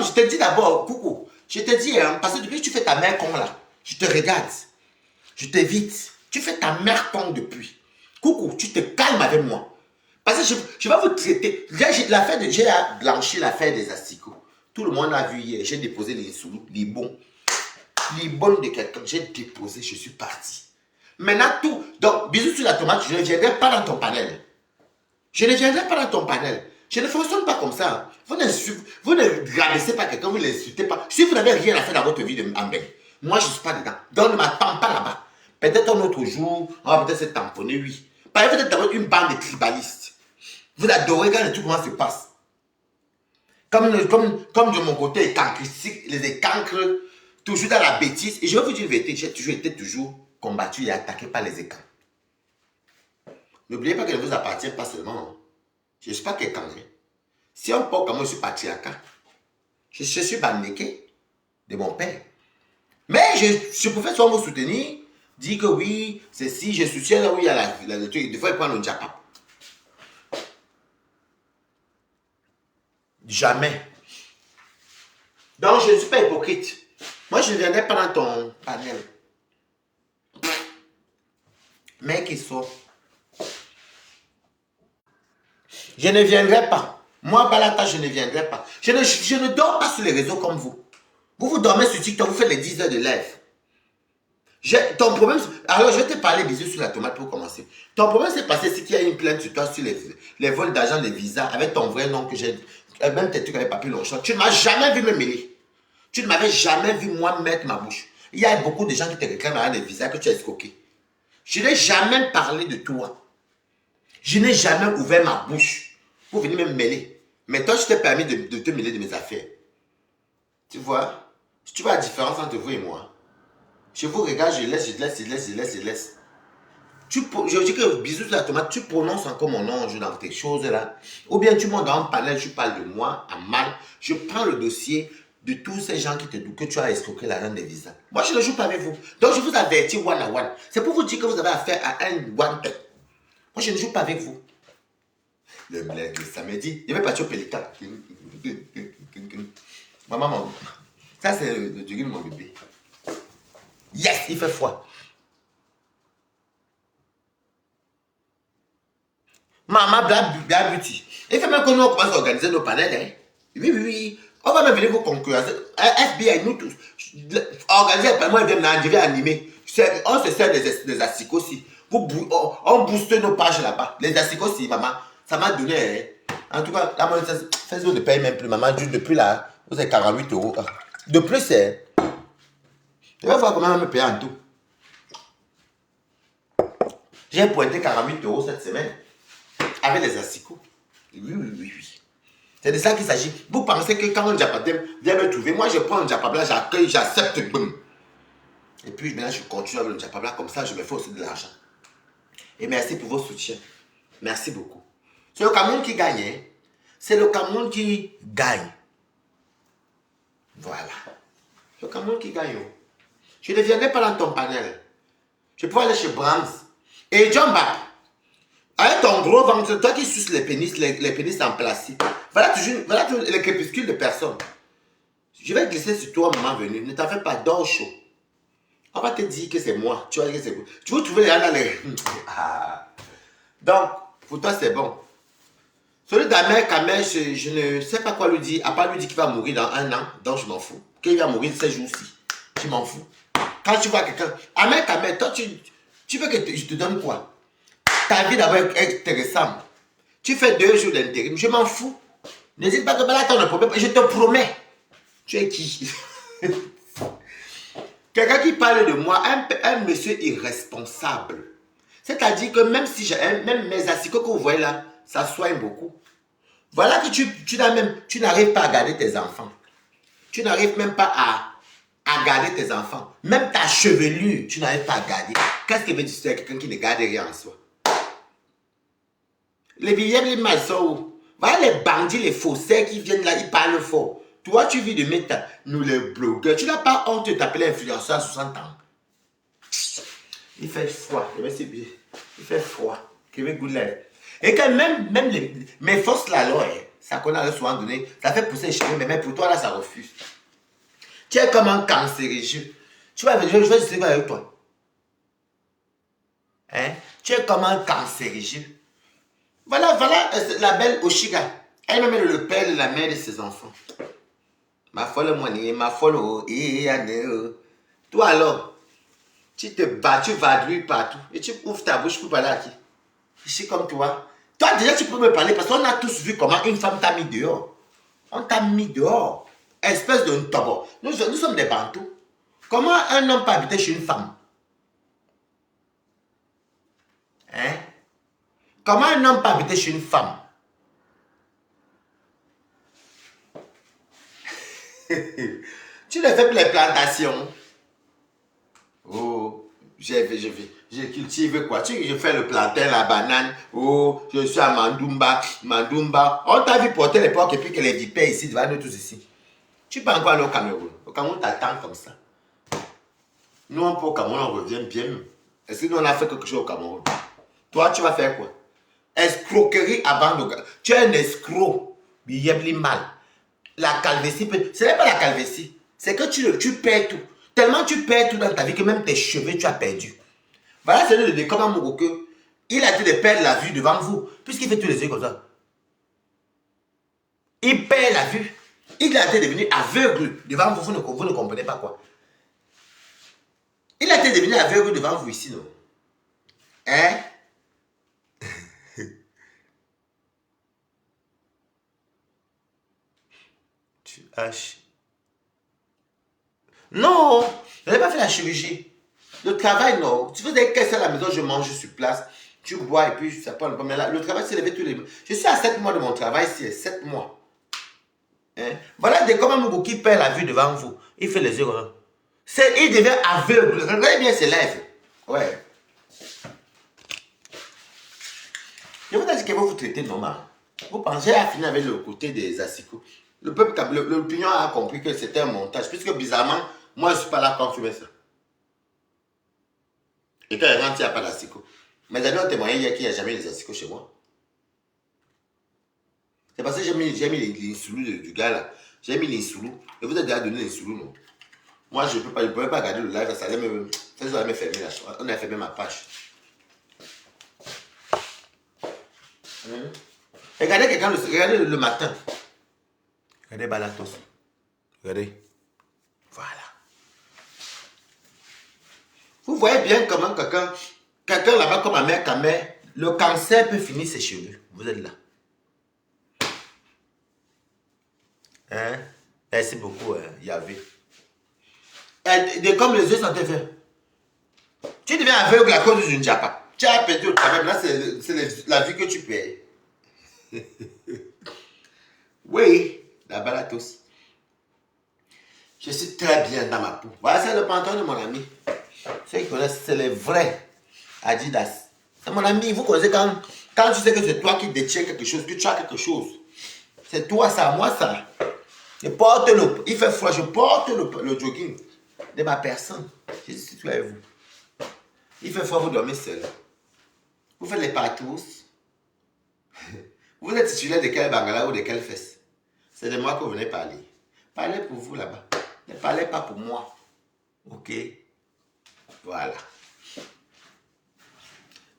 je te dis d'abord, coucou. Je te dis, hein, parce que depuis que tu fais ta mère con là, je te regarde. Je t'évite. Tu fais ta mère con depuis. Coucou, tu te calmes avec moi. Parce que je vais vous traiter. J'ai blanchi l'affaire des asticots. Tout le monde a vu hier. J'ai déposé les sous, les bons de quelqu'un. J'ai déposé, je suis parti. Maintenant tout. Donc, bisous sur la tomate, je ne viendrai pas dans ton panel. Je ne viendrai pas dans ton panel. Je ne fonctionne pas comme ça. Vous ne rabaissez pas quelqu'un, vous ne l'insultez pas. Si vous n'avez rien à faire dans votre vie de Ambeng, moi je ne suis pas dedans. Donc ne m'attends pas là-bas. Peut-être un autre jour, on va peut-être se tamponner, oui. Par exemple, peut-être une bande de tribalistes. Vous adorez quand les trucs comment se passent. Comme de mon côté, les écancres, toujours dans la bêtise. Et je vais vous dire une vérité, j'ai toujours été combattu et attaqué par les écancres. N'oubliez pas qu'elle ne vous appartient pas seulement. Hein. Je ne suis pas quelqu'un. Hein. Si on porte comme moi, je suis patriarcat. Je suis bannéqué de mon père. Mais je préfère soit vous soutenir, dire que oui, c'est si je soutiens là où il y a la truc. Des fois, il prend le diapap. Jamais. Donc, je ne suis pas hypocrite. Moi, je ne viendrai pas dans ton panel. Mec, il sort. Je ne viendrai pas. Moi, Balata, je ne viendrai pas. Je ne dors pas sur les réseaux comme vous. Vous dormez sur TikTok, vous faites les 10 heures de live. Ton problème, alors je vais te parler bisous sur la tomate pour commencer. Ton problème, c'est passé c'est qu'il y a une plainte sur toi sur les vols d'argent, les visas, avec ton vrai nom que j'ai, même tes trucs avec papier Longchamp. Tu ne m'as jamais vu me mêler. Tu ne m'avais jamais vu moi mettre ma bouche. Il y a beaucoup de gens qui te réclament des visas que tu as escroqué. Je n'ai jamais parlé de toi. Je n'ai jamais ouvert ma bouche pour venir me mêler. Mais toi, je t'ai permis de te mêler de mes affaires. Tu vois? Tu vois la différence entre vous et moi. Je vous regarde, je laisse, je laisse, je laisse, je laisse, je laisse. Je dis que bisous sur la tomate, tu prononces encore mon nom dans tes choses là. Ou bien tu montes dans un panel, tu parles de moi à mal. Je prends le dossier de tous ces gens que tu as escroqué l'argent des visas. Moi, je ne joue pas avec vous. Donc, je vous avertis one à one. C'est pour vous dire que vous avez affaire à un one tête. Moi, je ne joue pas avec vous. Le samedi, je vais partir au Pélican. Maman, ça c'est le de mon bébé. Yes, il fait froid. Maman, bla beauty. Il fait même que nous, on commence à organiser nos panels. Hein. Oui, oui, oui. On va même venir vous concurrencer. FBI, nous tous. Organiser un panel, je vais animer. On se sert des asticots aussi. On booste nos pages là-bas. Les asticots aussi, maman. Ça m'a donné. Hein. En tout cas, la monétisation, Facebook ne paye même plus, maman. Depuis là, vous avez 48 euros. De plus, c'est. Je vais voir comment on me paye en tout. J'ai pointé 48 euros cette semaine. Avec les asticots. Oui, oui, oui, oui. C'est de ça qu'il s'agit. Vous pensez que quand un Diapadem vient me trouver, moi je prends un Diapabla, j'accueille, j'accepte, boum. Et puis maintenant je continue avec le Diapabla, comme ça je me fais aussi de l'argent. Et merci pour vos soutiens. Merci beaucoup. C'est le Cameroun qui gagne. Hein? C'est le Cameroun qui gagne. Voilà. C'est le Cameroun qui gagne. Je ne viendrai pas dans ton panel. Je peux aller chez Brahms. Et John Bap. Avec ton gros ventre, toi qui suces les pénis en plastique. Voilà le crépuscule de personne. Je vais glisser sur toi au moment venu. Ne t'en fais pas, dors chaud. On va te dire que c'est moi. Tu vas dire que c'est moi. Tu veux trouver les gens dans les... Donc, pour toi, c'est bon. Celui d'Amer Kamer, je ne sais pas quoi lui dire. À part lui dire qu'il va mourir dans 1 an. Donc, je m'en fous. Qu'il va mourir ces jours-ci. Je m'en fous. Quand tu vois quelqu'un... Amer Kamer, toi, tu veux que je te donne quoi? Ta vie d'abord est intéressante. Tu fais 2 jours d'intérim, je m'en fous. N'hésite pas que là, tu as un problème. Je te promets. Tu es qui? Quelqu'un qui parle de moi, un monsieur irresponsable. C'est-à-dire que même si même mes asticots que vous voyez là, ça soigne beaucoup. Voilà que tu n'arrives pas à garder tes enfants. Tu n'arrives même pas à garder tes enfants. Même ta chevelure, tu n'arrives pas à garder. Qu'est-ce que veut dire quelqu'un qui ne garde rien en soi? Les billets, les maçons, voilà les bandits, les faussaires qui viennent là, ils parlent fort. Toi, tu vis de mettre nous les blogueurs. Tu n'as pas honte de t'appeler influenceur à 60 ans. Il fait froid. Il fait froid. Et que même mes forces là, ça qu'on a souvent donné, ça fait pousser les cheveux, mais pour toi là, ça refuse. Tu es comme un cancérigène. Tu vas venir, je vais discuter avec toi. Hein? Tu es comme un cancérigène. Voilà la belle Oshiga. Elle me met le père et la mère de ses enfants. Ma folle moignée, ma folle toi alors, tu te bats, tu vadrouilles partout. Et tu ouvres ta bouche pour parler à qui? Je suis comme toi. Toi déjà tu peux me parler parce qu'on a tous vu comment une femme t'a mis dehors. On t'a mis dehors. Espèce de tobo. Nous sommes des bantous. Comment un homme peut habiter chez une femme? Hein? Comment un homme peut habiter chez une femme? Tu ne fais plus les plantations. Oh, je cultive quoi? Je fais le plantain, la banane. Oh, je suis à Mandumba. On t'a vu porter l'époque et puis que les vipères ici, devant nous tous ici. Tu peux encore aller au Cameroun. Au Cameroun, t'attends comme ça. Nous, on peut au Cameroun, on revient bien. Est-ce que nous, on a fait quelque chose au Cameroun? Toi, tu vas faire quoi? Escroquerie avant de... Tu es un escroc. Bien mal. La calvétie, ce n'est pas la calvétie. C'est que tu perds tout. Tellement tu perds tout dans ta vie que même tes cheveux, tu as perdu. Voilà, c'est le décor dans Mogoke. Il a été de perdre la vue devant vous. Puisqu'il fait tous les yeux comme ça. Il perd la vue. Il a été devenu aveugle devant vous. Vous ne comprenez pas quoi. Il a été devenu aveugle devant vous ici, non? Hein? Tu haches. Non, je n'ai pas fait la chirurgie. Le travail, non. Tu faisais qu'est-ce à la maison, je mange sur place. Tu bois et puis ça prend le temps. Mais là, le travail s'est levé tous les mois. Je suis à 7 mois de mon travail, c'est 7 mois. Hein? Voilà des comme un qui perd la vue devant vous. Il fait les yeux. Hein? Il devient aveugle. Regardez bien ses lèvres. Ouais. Je vous dis que vous vous traitez normal. Vous pensez à finir avec le côté des assicots. Le peuple, l'opinion a compris que c'était un montage. Puisque bizarrement, moi je ne suis pas là quand tu fais ça. Et quand il rentre, il n'y a pas d'assicot. Mes amis ont témoigné hier qu'il n'y a jamais eu des assicots chez moi. C'est parce que j'ai mis l'insulou du gars là. J'ai mis l'insulou. Et vous avez déjà donné l'insulou, non? Moi, je ne pouvais pas regarder le live. Ça allait me fermer là. On a fermé ma page. Regardez quelqu'un le matin. Regardez Balatos. Regardez. Voilà. Vous voyez bien comment quelqu'un là-bas comme ma mère, le cancer peut finir ses cheveux. Vous êtes là. Hein? Merci beaucoup, Yahvé. Comme les yeux sont faits. Tu deviens aveugle à cause d'une japa. Tu as perdu au travail. Là, c'est la vie que tu payes. Oui, la Balatos. Je suis très bien dans ma peau. Voilà, c'est le pantalon de mon ami. Ceux qui connaissent, c'est les vrais Adidas. C'est mon ami. Vous connaissez quand tu sais que c'est toi qui détiens quelque chose, que tu as quelque chose. C'est toi ça, moi ça. Je porte il fait froid, je porte le jogging de ma personne. Je suis tout avec vous. Il fait froid, vous dormez seul. Vous faites les partous. Vous êtes titulaire de quel bangala ou de quelle fesse? C'est de moi que vous venez parler. Parlez pour vous là-bas. Ne parlez pas pour moi. Ok? Voilà.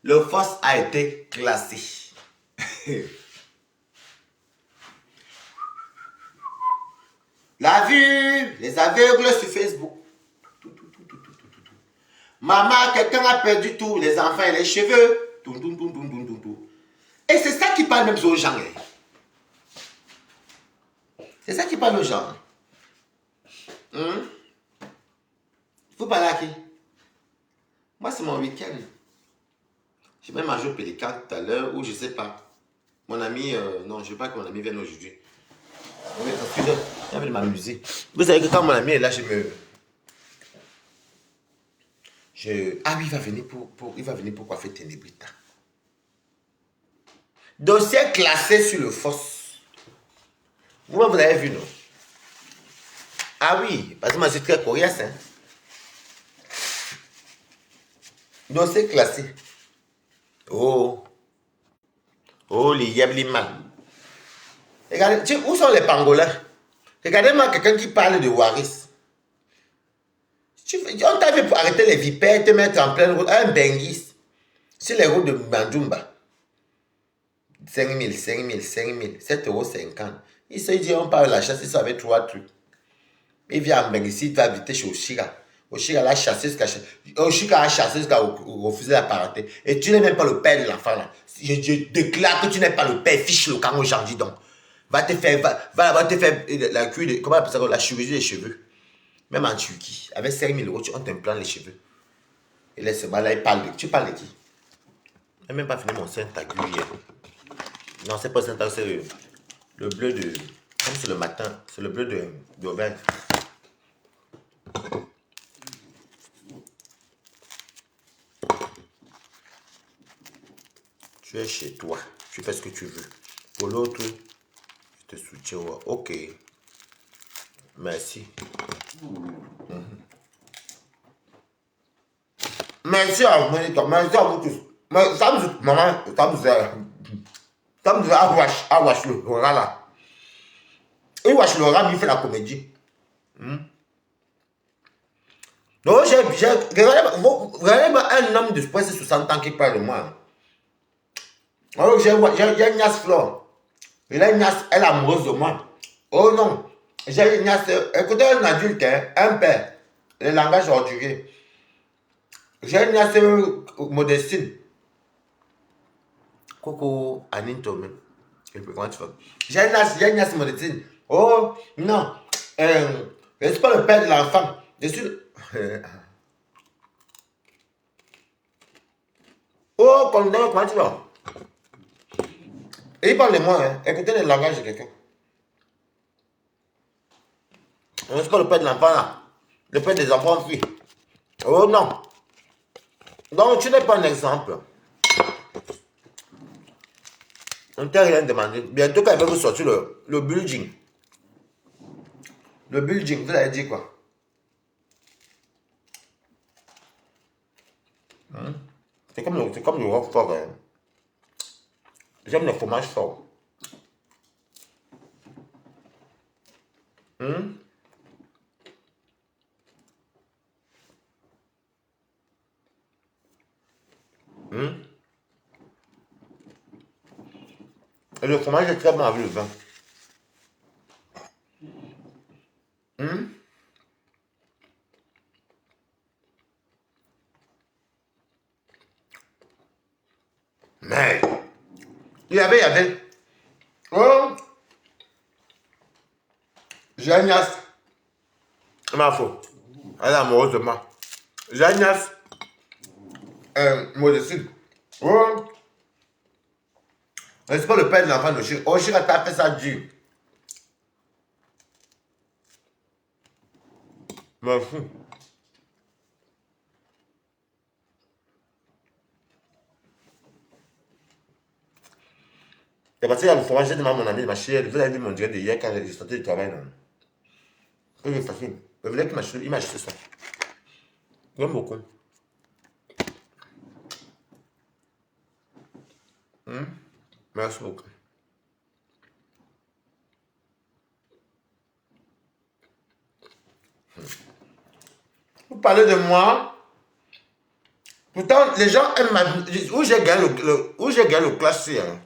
Le FOSS a été classé. La vue, les aveugles sur Facebook. Maman, quelqu'un a perdu tout, les enfants et les cheveux. Et c'est ça qui parle même aux gens. C'est ça qui parle aux gens. Vous parlez à qui? Moi, c'est mon week-end. J'ai même mangé au Pélican tout à l'heure, ou je sais pas. Mon ami, non, je veux pas que mon ami vienne aujourd'hui. Oui, parce que j'ai envie de m'amuser. Vous savez que quand mon ami est là, ah oui, il va venir pour coiffer Ténébrita. Dossier classé sur le FOSS. Vous avez vu, non? Ah oui, parce que moi, je suis très coriace. Hein? Dossier classé. Oh, les yabliman. Regardez, où sont les pangolins? Regardez-moi quelqu'un qui parle de Waris. On t'a vu pour arrêter les vipères, te mettre en pleine route, un benguis, sur les routes de Bandjumba. 5 000, 7,50 €. Il se dit, on parle de la chasse, il savait 3 trucs. Il vient en Benguis, il va habiter chez Oshira. Oshira l'a chassé jusqu'à refuser la parenté. Et tu n'es même pas le père de l'enfant là. Je déclare que tu n'es pas le père, fiche le camp aux gens, dis donc. Va te faire la chirurgie des cheveux. Même en Turquie, avec 5 000 €, on t'implante les cheveux. Et laisse-moi là, tu parles de qui? Je n'ai même pas fini mon Saint-Agu hier. Non, c'est pas Saint-Agu, c'est le bleu de... Comme c'est le matin, c'est le bleu d'Auvergne. Tu es chez toi, tu fais ce que tu veux. Pour l'autre, je te soutiens. Ok. Merci. Merci à vous, merci à vous tous. Mais ça me maman, ça me à watch le rat là. Il watch le rat, mais il fait la comédie. Non, regardez un homme de presque 60 ans qui parle de moi. Alors j'ai une Nias Flore. Elle est amoureuse de moi. Oh non, j'ai une Nias. Écoutez, un adulte, un père, le langage ordurier. J'ai une Nias Modestine. Coucou, Anine Tomé. Comment tu vas? J'ai une Nias Modestine. Oh non, je ne suis pas le père de l'enfant. Je suis. Oh, comment tu vas? Et il parle de moi, hein. Écoutez le langage de quelqu'un. On n'est pas le père de l'enfant là. Le père des enfants filles. Oh non. Donc tu n'es pas un exemple. On ne t'a rien demandé. Bientôt quand il va vous sortir le building. Le building, vous avez dit quoi? Hein? C'est comme le roquefort. Hein. J'aime le fromage fort. Hum? Hum? Et le fromage est très bon avec le vin. Hum? Mais, il y avait. Oh, j'ai Agnès. Ma faute. Elle est amoureuse de moi. J'ai Agnès. Modestine. Oh, c'est pas le père de l'enfant de Chir. Oh, Chir a tapé ça dur. Merci. C'est parce qu'il y a le fromage, j'ai demandé à mon ami, ma chérie, vous avez vu mon direct de hier quand j'ai sorti du travail. Que c'est facile. Je voulais qu'il m'a acheté ça. J'aime beaucoup. Hum? Merci beaucoup. Vous parlez de moi. Pourtant, les gens aiment ma vie. Où j'ai gagné où j'ai gagné le classe C, hein.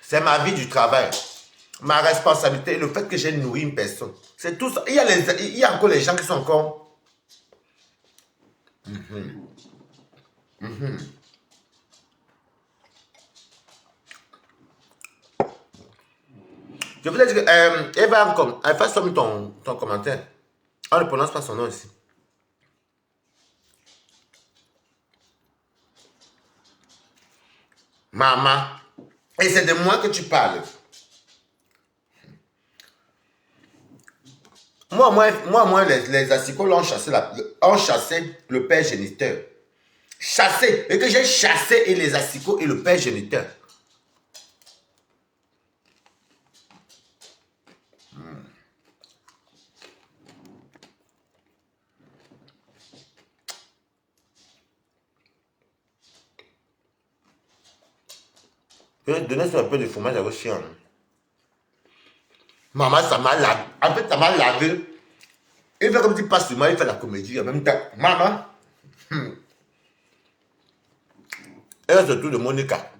C'est ma vie du travail. Ma responsabilité et le fait que j'ai nourri une personne. C'est tout ça. Il y a encore les gens qui sont encore. Je voulais dire que Eva, elle fasse comme ton commentaire. On ne prononce pas son nom ici. Maman. Et c'est de moi que tu parles. Moi, les asticots ont chassé le père géniteur. Chassé. Et que j'ai chassé et les asticots et le père géniteur. Je vais donner un peu de fromage à vos chiens. Maman, ça m'a lavé. En fait, ça m'a lavé. Il fait comme tu passes sur moi, il fait la comédie en même temps. Maman, elle est surtout de Monica.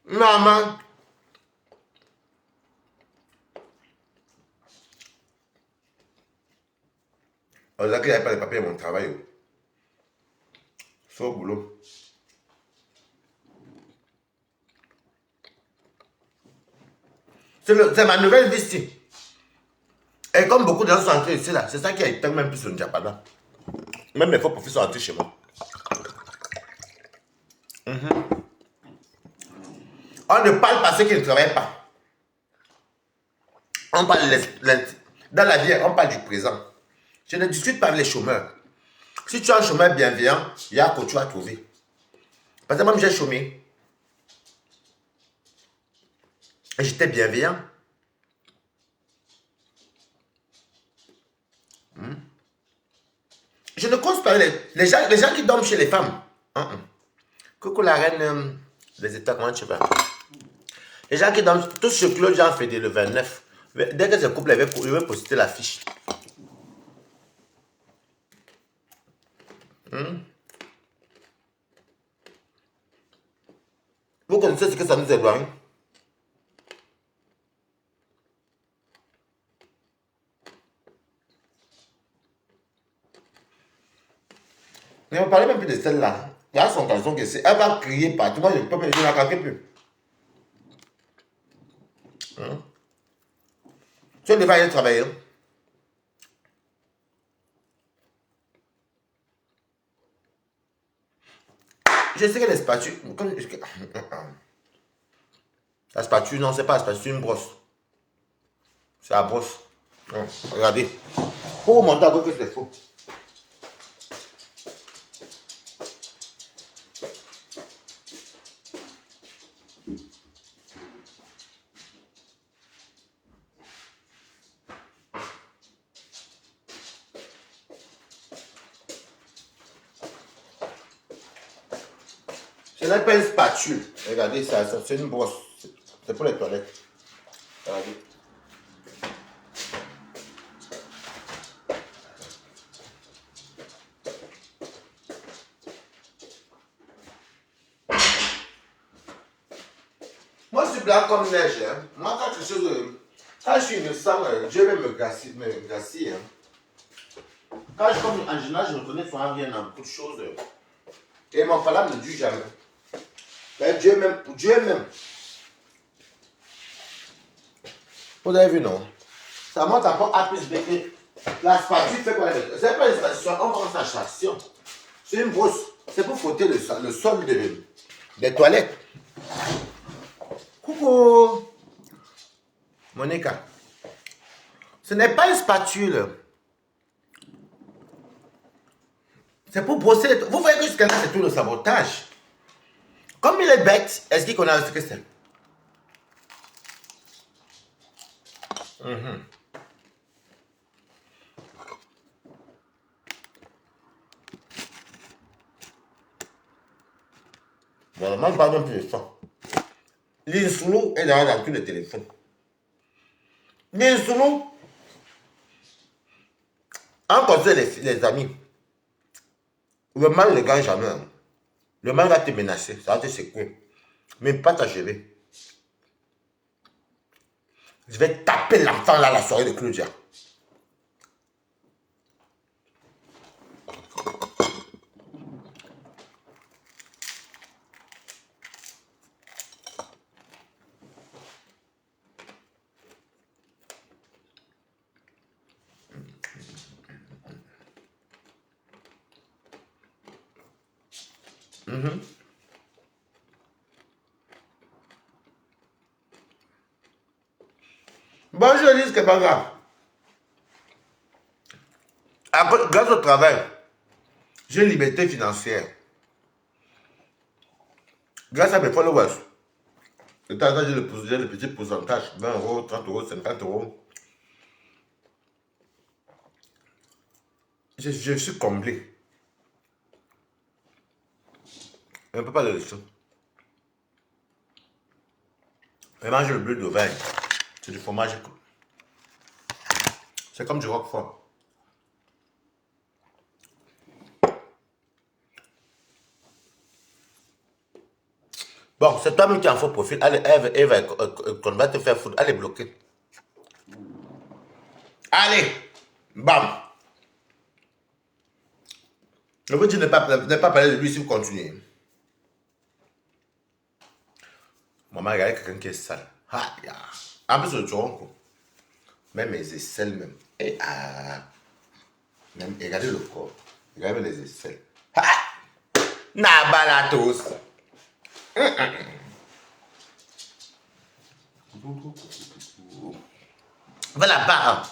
Maman. On dirait qu'il n'y avait pas de papier à mon travail. C'est au boulot. C'est ma nouvelle vie ici. Et comme beaucoup de gens sont entrés ici, là, c'est ça qui a éteint même plus le Ndiapana. Même mes faux profils sont entrés chez moi. On ne parle pas ceux qui ne travaillent pas. On parle dans la vie, on parle du présent. Je ne discute pas avec les chômeurs. Si tu as un chômeur bienveillant, il y a que tu vas trouver. Parce que moi, j'ai chômé. Et j'étais bienveillant. Je ne cause pas les gens qui dorment chez les femmes. Coucou la reine des États, comment tu vas? Les gens qui dorment, tout ce que Claude Jean fait le 29. Dès que ce couple avait poster l'affiche. Vous connaissez ce que ça nous éloigne? Mais on parlait même plus de celle-là. Il y a son garçon qui sait. Elle va crier partout. Moi, je ne peux pas me dire, elle ne plus. Tu ne vas aller travailler. Je sais que les spatules... La spatule, non, c'est pas la spatule, c'est une brosse. C'est la brosse. Non, regardez. Pour vous montrer à vous que c'est faux. Ce n'est pas une spatule. Regardez, ça, c'est une brosse. C'est pour les toilettes. Regardez. Moi, je suis blanc comme neige. Hein. Moi, quand quelque chose. Quand je suis innocent, Dieu va me gracier. Hein. Quand je comme en général, je ne connais souvent rien dans beaucoup de choses. Et mon parole ne dit jamais. Mais Dieu même. Vous avez vu, non? Ça montre encore A plus B. La spatule fait quoi? C'est pas une spatule, on pense à chaction. C'est une brosse. C'est pour frotter le sol des toilettes. Coucou Monica. Ce n'est pas une spatule. C'est pour brosser. Vous voyez que jusqu'à là, c'est tout le sabotage. Comme il est bête, est-ce qu'il connaît ce que c'est? Bon, moi, je parle même plus de ça. L'insulou est dans tous les téléphones. L'insulou, en conseil les amis, le mal ne gagne jamais. Hein. Le mal va te menacer, ça va te secouer. Mais pas t'achever. Je vais taper l'enfant là la soirée de Claudia. Bon, je dis que c'est pas grave. Grâce au travail, j'ai une liberté financière. Grâce à mes followers. De temps en temps, j'ai le petit pourcentage. 20 euros, 30 euros, 50 euros. Je suis comblé. On ne peut pas le laisser. Je mange le bleu d'Auvergne. C'est du fromage. C'est comme du roquefort. Bon, c'est toi-même qui en faux profil. Allez, Eve, qu'on va te faire foutre. Allez, bloquer. Allez, bam. Je vous dis ne pas parler de lui si vous continuez. Maman, regardez quelqu'un qui est sale. Ah, ya. En plus, le tronc. Même mes aisselles, même. Et même, regardez le corps. Regardez les aisselles. Ah! Nabalatos. Va là-bas.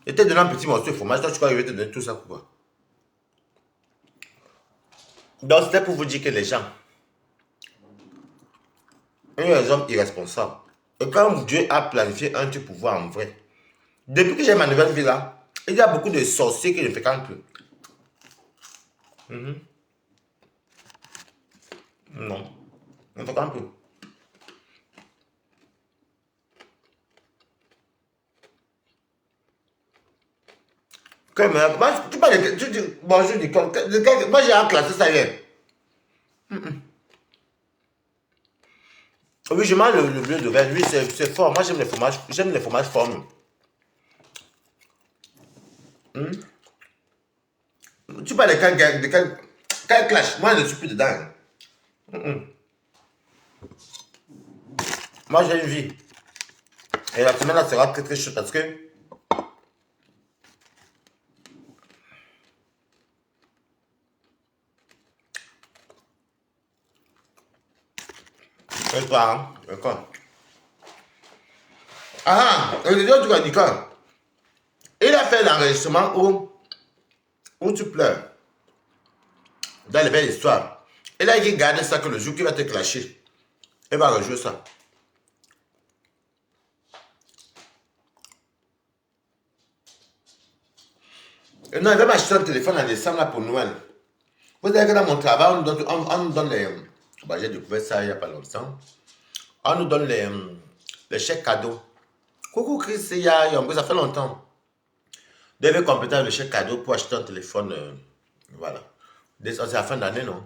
Je t'ai donné un petit morceau de fromage. Toi, tu crois que je vais te donner tout ça pour quoi? Donc, c'était pour vous dire que les gens, il y a des hommes irresponsables. Et quand Dieu a planifié un truc pour voir en vrai, depuis que j'ai ma nouvelle vie là, il y a beaucoup de sorciers qui ne fréquentent plus. Non, on ne fréquente plus. Comme, tu parles tu dis bonjour Nicole. Moi j'ai classé ça hier. Oui, je mange le bleu de verre. Oui, c'est fort. Moi j'aime les fromages forts. Tu parles de quand clash. Moi je ne suis plus dedans. Moi j'ai une vie. Et la semaine là sera très très chaude parce que Et toi, hein? D'accord. Ah, et les autres, tu as dit quoi? Il a fait l'enregistrement où tu pleures. Dans les belles histoires. Il a dit garder ça que le jour qu'il va te clasher, il va rejouer ça. Et non, il va m'acheter un téléphone en décembre là, pour Noël. Vous savez que dans mon travail, on nous donne les. Bah, j'ai découvert ça il n'y a pas longtemps. On nous donne les chèques cadeaux. Coucou Chris, ça fait longtemps. Vous devez compléter le chèque cadeau pour acheter un téléphone. Voilà. C'est la fin d'année, non?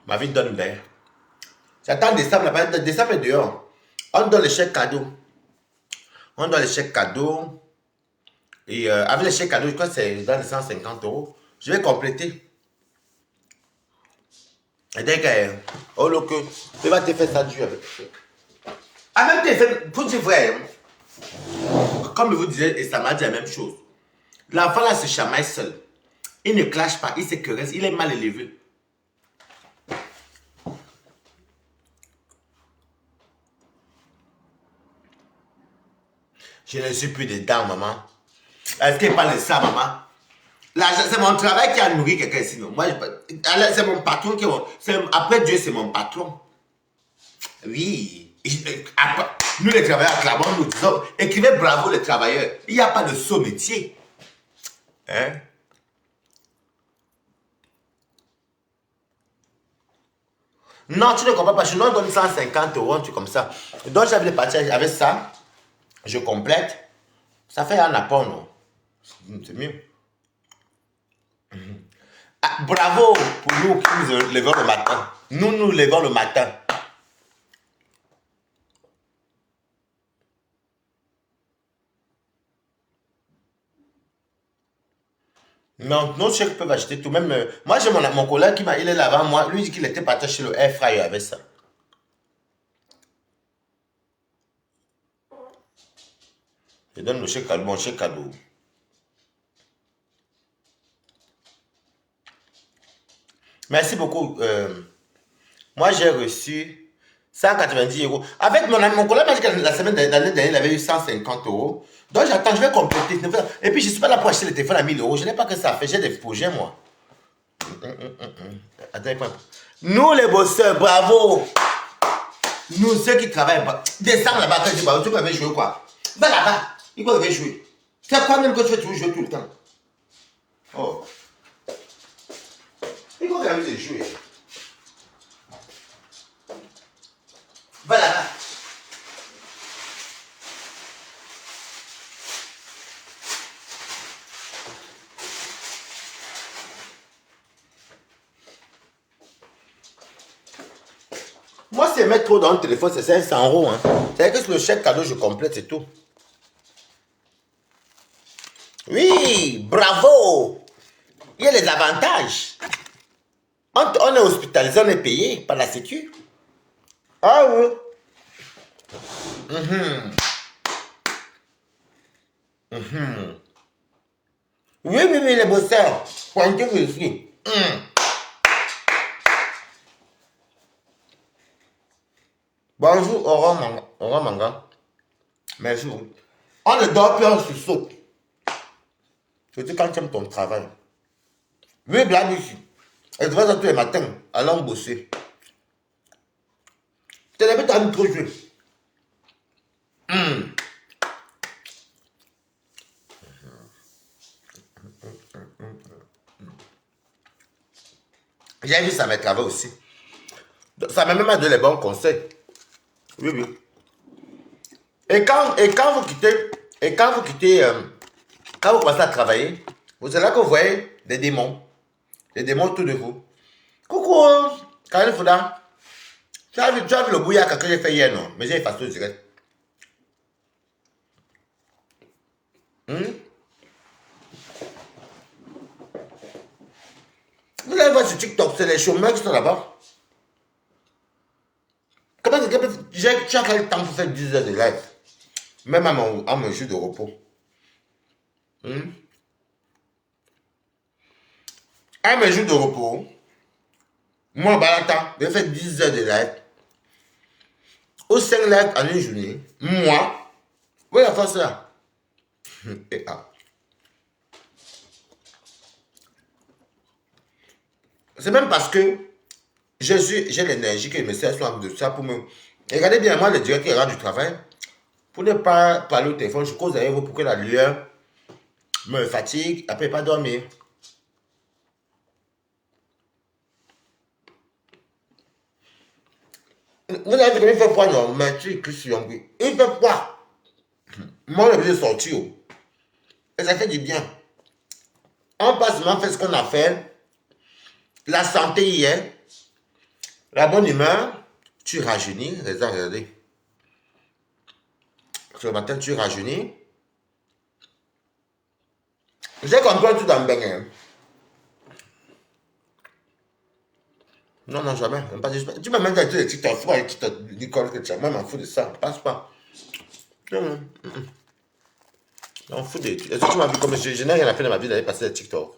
Ma vie donne d'ailleurs. J'attends décembre, décembre est dehors. On donne les chèques cadeaux. On donne les chèques cadeaux. Et avec les chèques cadeaux, je crois que c'est dans les 150 euros. Je vais compléter. Et dès que, oh loco, tu vas te faire ça dur avec. Ah, même téléphone, pour dire vrai, comme je vous disais, et ça m'a dit la même chose. L'enfant là se chamaille seul. Il ne clash pas, il se caresse, il est mal élevé. Je ne suis plus dedans, maman. Est-ce qu'il parle de ça, maman? C'est mon travail qui a nourri quelqu'un ici. Moi, c'est mon patron qui après Dieu, c'est mon patron. Oui. Nous, les travailleurs, clamons, nous disons, écrivez bravo les travailleurs. Il n'y a pas de saut métier. Hein? Non, tu ne comprends pas. Je nous donne 150 euros, un truc comme ça. Donc, j'avais les partir avec ça. Je complète. Ça fait un apport, non? C'est mieux. Ah, bravo pour nous qui nous levons le matin. Nous levons le matin. Non, nos chèques peuvent acheter tout. Même, moi, j'ai mon collègue il est là avant moi. Lui, il dit qu'il était parti chez le air fryer avec ça. Je donne le chèque cadeau, mon chèque cadeau. Merci beaucoup. Moi, j'ai reçu 190 euros. Avec mon collègue m'a dit que la semaine dernière, il avait eu 150 euros. Donc, j'attends, je vais compléter. Et puis, je ne suis pas là pour acheter le téléphone à 1000 euros. Je n'ai pas que ça à faire. J'ai des projets, moi. Attends, nous, les bosseurs, bravo. Nous, ceux qui travaillent, descends là-bas, quand tu vas, tu vas jouer quoi? Va là-bas, il va jouer. C'est quoi même que tu fais toujours jouer tout le temps? Oh. Il faut quand même jouer. Va là-bas. Moi, c'est mettre trop dans le téléphone, c'est 500 euros. Hein. C'est-à-dire que sur le chèque cadeau, je complète, c'est tout. Oui, bravo. Il y a les avantages. On est hospitalisé, on est payé par la sécu. Ah oui. Oui, les bosseurs. Pointez-vous ici. Bonjour, Aurore Manga. Merci. On ne dort plus, on se saute. Surtout quand tu aimes ton travail. Oui, blague ici. Et tu vas ça tous les matins, allons bosser. Tu n'as pas trop jouer. J'ai vu ça mes travaux aussi. Ça m'a même donné les bons conseils. Oui, oui. Et quand vous quittez, quand vous commencez à travailler, c'est là que vous voyez des démons. Des démons autour de vous. Coucou, Karine Fouda. Tu as vu le bouillard que j'ai fait hier, non? Mais j'ai effacé direct. Vous allez voir sur TikTok, c'est les chômeurs qui sont là-bas. Comment tu as quel temps pour faire 10 heures de live? Même à mon jour de repos. À mes jours de repos, moi, Balata, j'ai fait 10 heures de live. Au 5 lives en une journée, moi, oui, la force là. Et, ah. C'est même parce que j'ai l'énergie que je me sers souvent de ça pour me. Regardez bien, moi, le directeur qui rentre du travail, pour ne pas parler au téléphone, je cause avec vous pour que la lueur me fatigue, après pas dormir. Vous avez vu qu'il fait froid, non? Mais tu es sur il fait froid. Moi, je veux sortir. Et ça fait du bien. On passe seulement faire ce qu'on a fait. La santé hier, la bonne humeur, tu rajeunis. Regardez. Ce matin, tu rajeunis. J'ai compris tout dans le bain. Non, non, jamais. Tu m'as même dit que tu t'en fous avec TikTok, que tu as même en fous de ça. Passe pas. Non, non. On fout des. Est-ce que tu m'as vu comme je n'ai rien à faire dans ma vie d'aller passer à TikTok?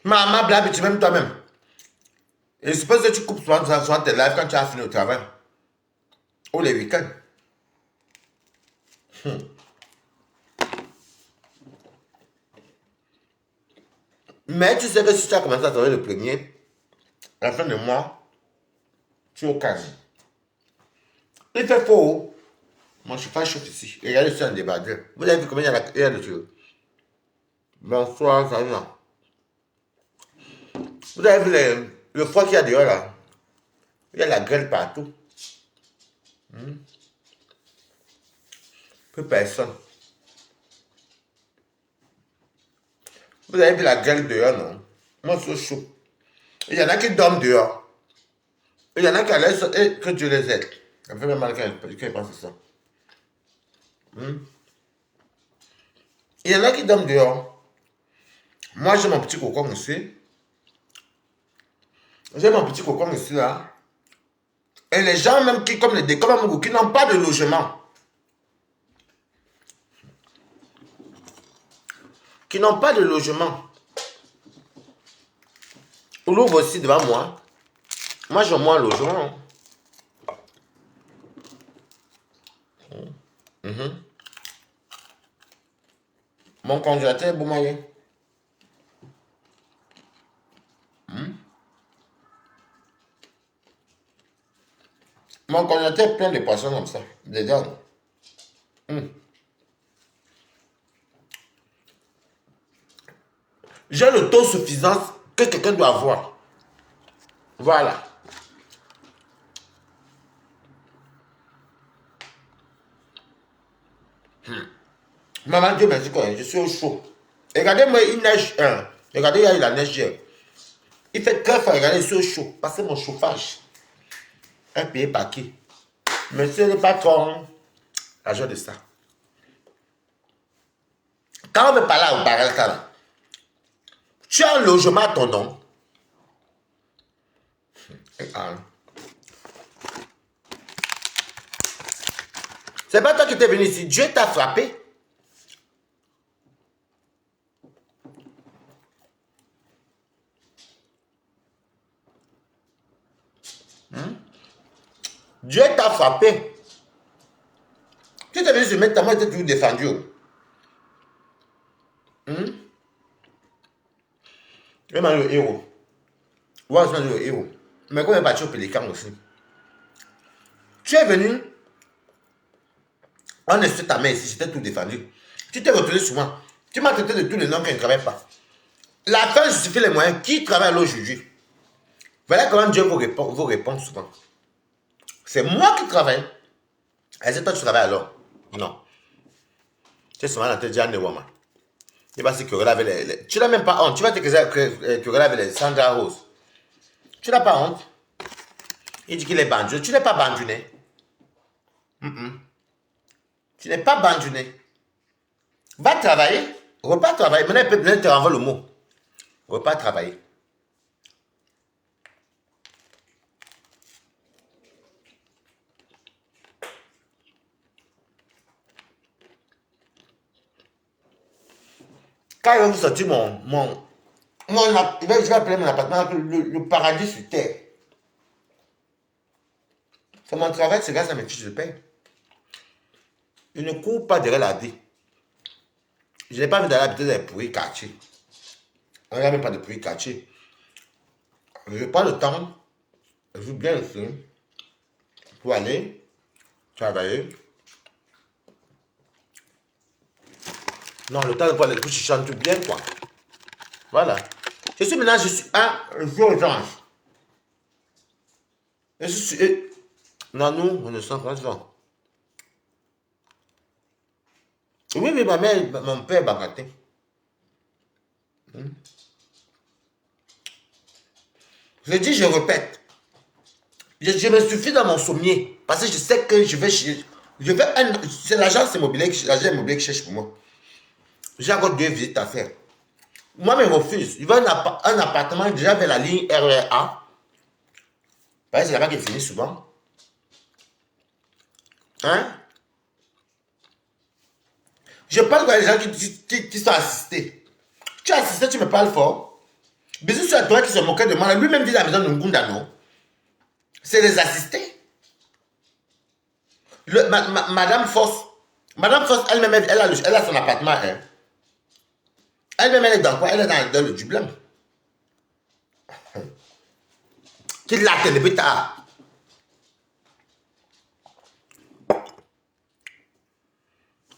Ma blague, tu m'aimes toi-même. Et je suppose que tu coupes souvent tes lives quand tu as fini au travail. Ou les week-ends. Mais tu sais que si tu as commencé à travailler le premier, à la fin de mois, tu es au calme. Il fait faux. Moi, je suis pas chauffe ici. Et regardez, je suis en débardeur. Vous avez vu combien il y a de trucs? Bonsoir, ça va. Vous avez vu le froid qu'il y a dehors là? Il y a la grêle partout. Plus personne. Vous avez vu la grêle dehors, non? Moi, je suis chaud. Il y en a qui dorment dehors. Il y en a qui laissent et que Dieu les aide. Ça me fait même mal quand ils pensent à ça. Il y en a qui dorment dehors. Moi, j'ai mon petit cocon ici. J'ai mon petit cocon ici, là. Et les gens même qui, comme les décors, qui n'ont pas de logement. Qui n'ont pas de logement. On l'ouvre aussi devant moi. Moi, j'ai moins un logement. Mon congélateur est boumaillé. Mon congélateur est plein de poissons comme ça. Dedans. J'ai l'autosuffisance que quelqu'un doit avoir. Voilà. Maman, Dieu merci, quoi, je suis au chaud. Regardez-moi, il neige. Regardez, il y a eu la neige hier. Il fait très fort, regardez, je suis au chaud. Passez mon chauffage. Un payé par qui? Monsieur le patron. L'argent de ça. Quand on me parle au Baralka, là, tu as un logement à ton nom. C'est pas toi qui t'es venu ici. Dieu t'a frappé. Dieu t'a frappé. Tu t'es venu se mettre ta main et t'es toujours défendu. Vraiment le héros. Ouais, c'est le héros. Mais quand on est parti au Pélican aussi. Tu es venu, on est sur ta main ici, j'étais tout défendu. Tu t'es retrouvé souvent. Tu m'as traité de tous les noms qui ne travaillent pas. La fin justifie les moyens. Qui travaille là aujourd'hui? Voilà comment Dieu vous répond souvent. C'est moi qui travaille. Est-ce que toi tu travailles alors? Non. Tu es souvent dans tes dianes de Wama. Il va se quereller avec Tu n'as même pas honte. Tu vas te quereller avec les Sandra Rose. Tu n'as pas honte. Il dit qu'il est bandouné. Tu n'es pas bandouné. Tu n'es pas bandouné. Va travailler. Repas travailler. Maintenant, il te renvoie le mot. Repas travailler. Quand il va vous sortir je vais appeler mon appartement le paradis sur terre. C'est mon travail, c'est grâce à mes fiches de paie. Je ne cours pas derrière la vie. Je n'ai pas envie d'aller habiter dans les pourris quartiers. On n'a même pas de pourris quartiers. Je prends le temps, je vis bien ici, pour aller travailler. Non, le temps de voir les couches, je chante bien, quoi. Voilà. Je suis maintenant, je suis aux anges. Je suis... Non, nous, on ne sent pas ça. Oui, mais ma mère, mon père m'a gâté. Je dis, je répète. Je me suffis dans mon sommier. Parce que je sais que je vais... c'est l'agence immobilière qui cherche pour moi. J'ai encore 2 visites à faire. Moi, je refuse. Il veut un appartement déjà vers la ligne RER-A. Parce que c'est là-bas qu'il finit souvent. Hein? Je parle avec les gens qui sont assistés. Tu es assisté, tu me parles fort. Bisous sur toi qui se moquait de moi. Lui-même dit la maison de Ngunda, non? C'est les assistés. Madame Foss. Madame Foss, elle-même, elle a son appartement. Hein. Elle-même, elle est dans quoi? Elle est dans le Dublin. Qui l'a télé tard.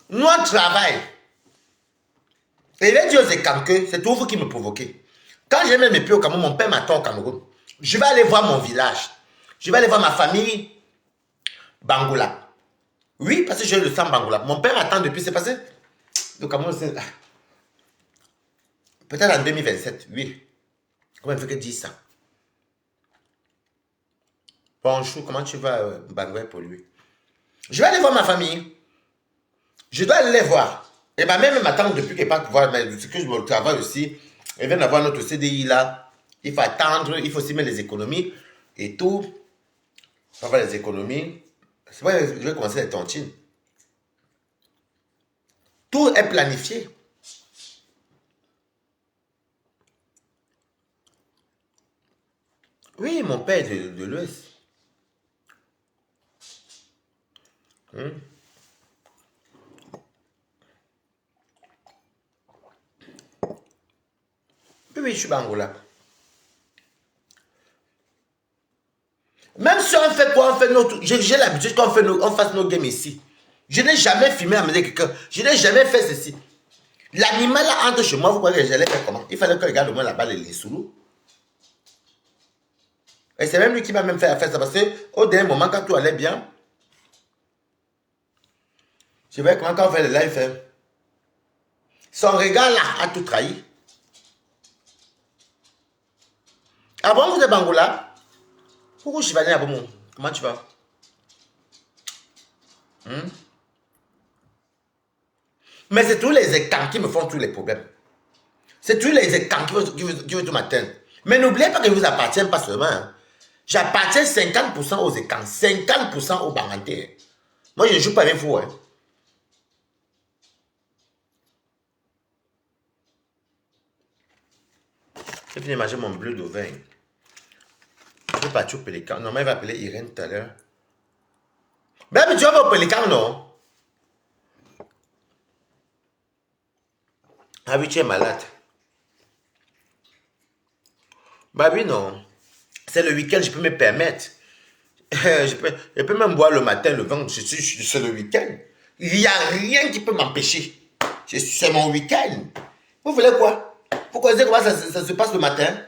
Nous, on travaille. Et il a dit aux Écankeux, c'est tout vous qui me provoquez. Quand j'ai mis mes pieds au Cameroun, mon père m'attend au Cameroun. Je vais aller voir mon village. Je vais aller voir ma famille Bangoula. Oui, parce que j'ai le sang Bangoula. Mon père m'attend depuis, c'est passé. Le Cameroun, c'est... Peut-être en 2027, oui. Comment il fait que dire ça? Bonjour, comment tu vas, Bangoula, pour lui? Je vais aller voir ma famille. Je dois aller les voir. Et ma mère m'attend depuis qu'elle part voir, mais ce que je me travaille aussi. Elle vient d'avoir notre CDI là. Il faut attendre, il faut aussi mettre les économies et tout. Il faut faire les économies. C'est vrai, je vais commencer les tontines. Tout est planifié. Oui, mon père est de l'Ouest. Oui, je suis Bangola. Même si on fait quoi, on fait notre... J'ai l'habitude qu'on fasse nos games ici. Je n'ai jamais filmé à me dire quelqu'un. Je n'ai jamais fait ceci. L'animal là entre chez moi, vous croyez que j'allais faire comment? Il fallait que regarde moi là-bas les sous. Et c'est même lui qui m'a même fait faire ça. Parce qu'au dernier moment, quand tout allait bien, je vais comment quand on fait le live. Son regard là a tout trahi. Ah bon, vous êtes Bangola? Pourquoi je suis venu à Beaumont? Comment tu vas? Mais c'est tous les écans qui me font tous les problèmes. C'est tous les écans qui veulent tout m'atteindre. Mais n'oubliez pas que je ne vous appartiens pas seulement. Hein. J'appartiens 50% aux écans, 50% aux Bangantais. Moi, je ne joue pas avec vous. Hein. J'ai fini de manger mon bleu d'Auvergne. Je vais partir au Pélican. Non, mais il va appeler Irène tout à l'heure. Mais tu vas au Pélican, non? Ah oui, tu es malade. Bah oui, non. C'est le week-end, je peux me permettre. je peux même boire le matin, le ventre, c'est le week-end. Il n'y a rien qui peut m'empêcher. C'est mon week-end. Vous voulez quoi? Vous connaissez comment ça se passe le matin?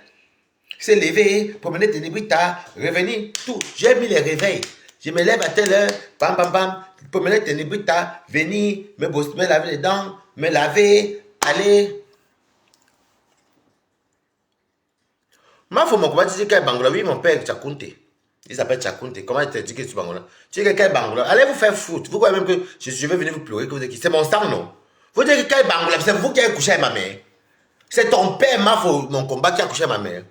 C'est lever, promener Ténébrita, revenir, tout. J'ai mis les réveils. Je me lève à telle heure, bam bam bam, promener Ténébrita, venir, me laver les dents, me laver, aller. Ma faut mon comment tu dis qu'il est Bangola? Oui, mon père est Tchakounte. Il s'appelle Tchakounte. Comment il te dit que tu es Bangola? Tu dis que quelqu'un est Bangola. Allez vous faire foutre. Vous croyez même que je vais venir vous pleurer que vous êtes qui? C'est mon sang, non? Vous dites que quelqu'un est Bangola, c'est vous qui avez couché avec ma mère. C'est ton père, mon combat, qui a couché avec ma mère.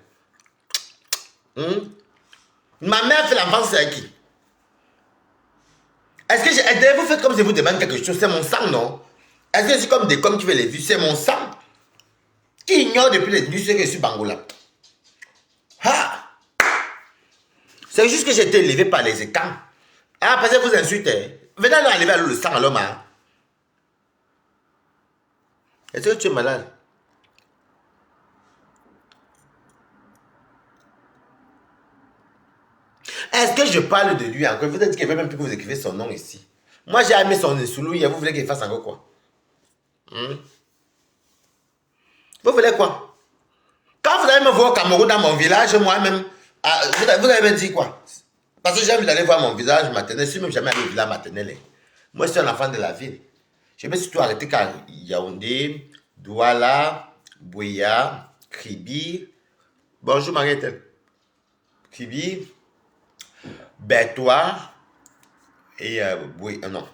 Ma mère fait l'enfance avec qui? Est-ce que vous faites comme si vous demandez quelque chose? C'est mon sang, non? Est-ce que je suis comme des comme qui veulent les vues? C'est mon sang. qui ignore depuis les nuits ce que je suis Bangola. Ah! C'est juste que j'ai été élevé par les étangs. Ah, parce que vous insultez. Venez nous enlever le sang à l'homme. Hein? Est-ce que tu es malade? Est-ce que je parle de lui encore? Vous êtes qu'il veut même plus que vous écrivez son nom ici. Moi, j'ai mis son insulou et vous voulez qu'il fasse encore quoi? Vous voulez quoi? Quand vous allez me voir au Cameroun dans mon village, moi-même, vous allez me dire quoi? Parce que j'ai envie d'aller voir mon village maternel. Je suis même jamais allé au village maternel. Hein. Moi, je suis un enfant de la ville. Je me suis surtout arrêté qu'à Yaoundé, Douala, Bouya, Kribi. Bonjour Mariette. Kribi, Bertois et non.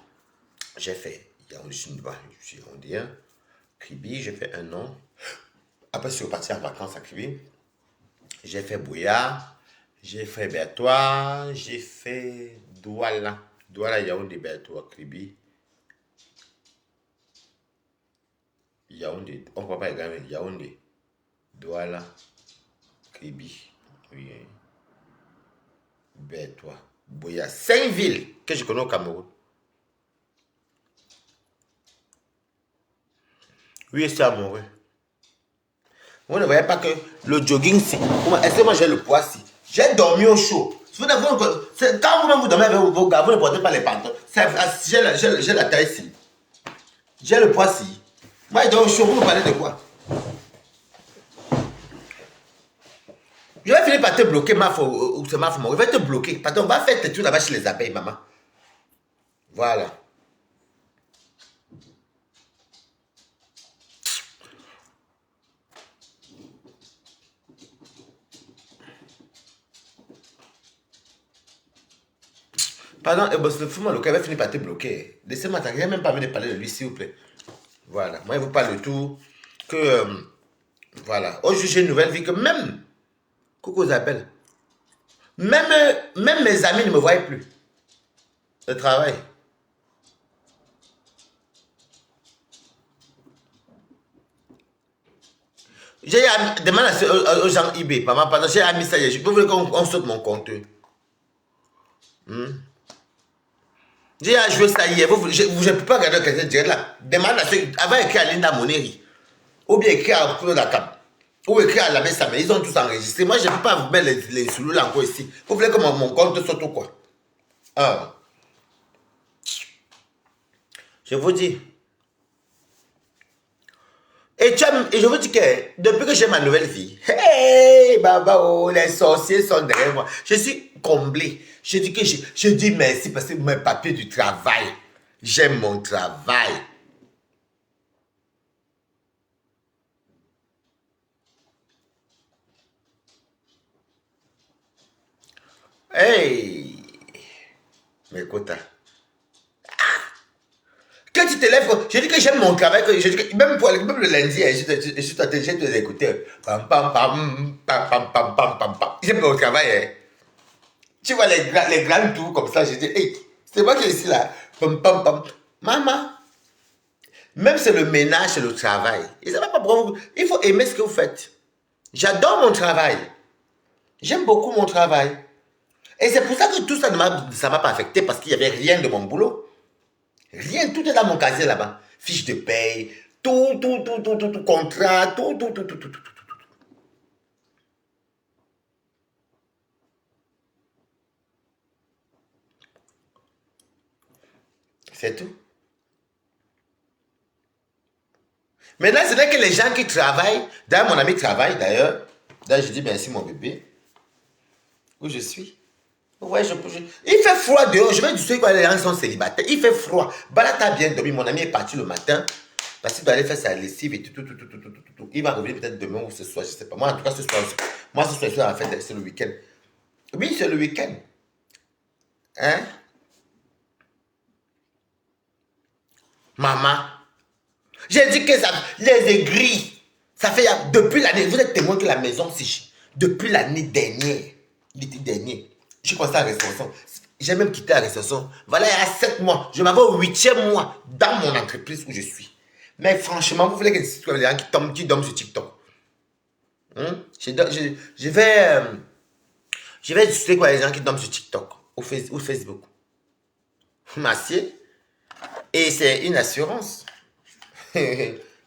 J'ai fait Yaoundé, je suis Yaoundéen. Kribi, j'ai fait un an. Après, je suis reparti en vacances à Kribi. J'ai fait Bouya, j'ai fait Bertois, j'ai fait Douala. Douala, Yaoundé, Bertois, Kribi. Yaoundé, on ne peut pas également Yaoundé, Douala, Kribi, oui. Bertois, Bouya. 5 villes que je connais au Cameroun. Oui, c'est amoureux. Vous ne voyez pas que le jogging, si. Est-ce que moi j'ai le poids si? J'ai dormi au chaud. Quand vous-même vous dormez avec vos gars, vous ne portez pas les pantalons. J'ai la taille si. J'ai le poids si. Moi, je dors au chaud, vous me parlez de quoi? Je vais finir par te bloquer, ou c'est ma femme. Je vais te bloquer. Pardon, on va faire tes trucs là-bas chez les abeilles, maman. Voilà. Pardon, le fou, le va finir par te bloquer. Laissez-moi, t'as même pas envie de parler de lui, s'il vous plaît. Voilà. Moi, il vous parle de tout. Que, voilà. Aujourd'hui, j'ai une nouvelle vie que même, coucou, appelle. Même mes amis ne me voient plus. Le travail. J'ai demandé aux gens eBay, pardon, j'ai mis ça hier. Je voulais qu'on saute mon compte. J'ai joué ça hier. Je ne peux pas regarder quelqu'un direct là. Demande à ceux avant écrit à Linda Moneri. Ou bien écrit à Claude Dakam. Ou écrit à la Messa, mais ils ont tous enregistré. Moi, je ne peux pas vous mettre les sous là encore ici. Vous voulez que mon compte saute ou quoi? Ah. Je vous dis. Et je vous dis que depuis que j'ai ma nouvelle vie, hey, baba, oh, les sorciers sont derrière moi. Je suis comblé. Je dis merci parce que mes papiers du travail, j'aime mon travail. Hey, mais écoute, quand tu te lèves, je dis que j'aime mon travail, même le lundi, je suis en train de les écouter. Pam, pam, pam, pam, pam, pam, pam, pam, pam. J'aime mon travail. Hein. Tu vois les grands tours comme ça, je dis, hey, c'est moi qui suis là. Pam, pam, pam. Maman, même c'est le ménage, c'est le travail. Il faut aimer ce que vous faites. J'adore mon travail. J'aime beaucoup mon travail. Et c'est pour ça que tout ça ne m'a pas affecté parce qu'il n'y avait rien de mon boulot. Rien, tout est dans mon casier là-bas. Fiche de paye, tout, contrat, tout. C'est tout. Maintenant, c'est vrai que les gens qui travaillent, d'ailleurs, mon ami travaille d'ailleurs. D'ailleurs, je dis merci mon bébé. Où je suis. Ouais, il fait froid dehors. Je vais du soir quand les gens sont célibataires. Il fait froid. Balata a bien dormi. Mon ami est parti le matin parce qu'il doit aller faire sa lessive et tout. Il va revenir peut-être demain ou ce soir, je ne sais pas. Moi, en tout cas, ce soir, je suis à la fête, c'est le week-end. Oui, c'est le week-end. Hein? Maman. J'ai dit que ça, les aigris, ça fait depuis l'année, vous êtes témoin que la maison, depuis l'année dernière, l'été dernier, j'ai commencé à la restauration. J'ai même quitté la restauration. Voilà, il y a 7 mois. Je m'avais au 8e mois dans mon entreprise où je suis. Mais franchement, vous voulez que les gens qui dorment sur TikTok. Je vais discuter avec les gens qui dorment sur TikTok ou Facebook. M'assieds. Et c'est une assurance.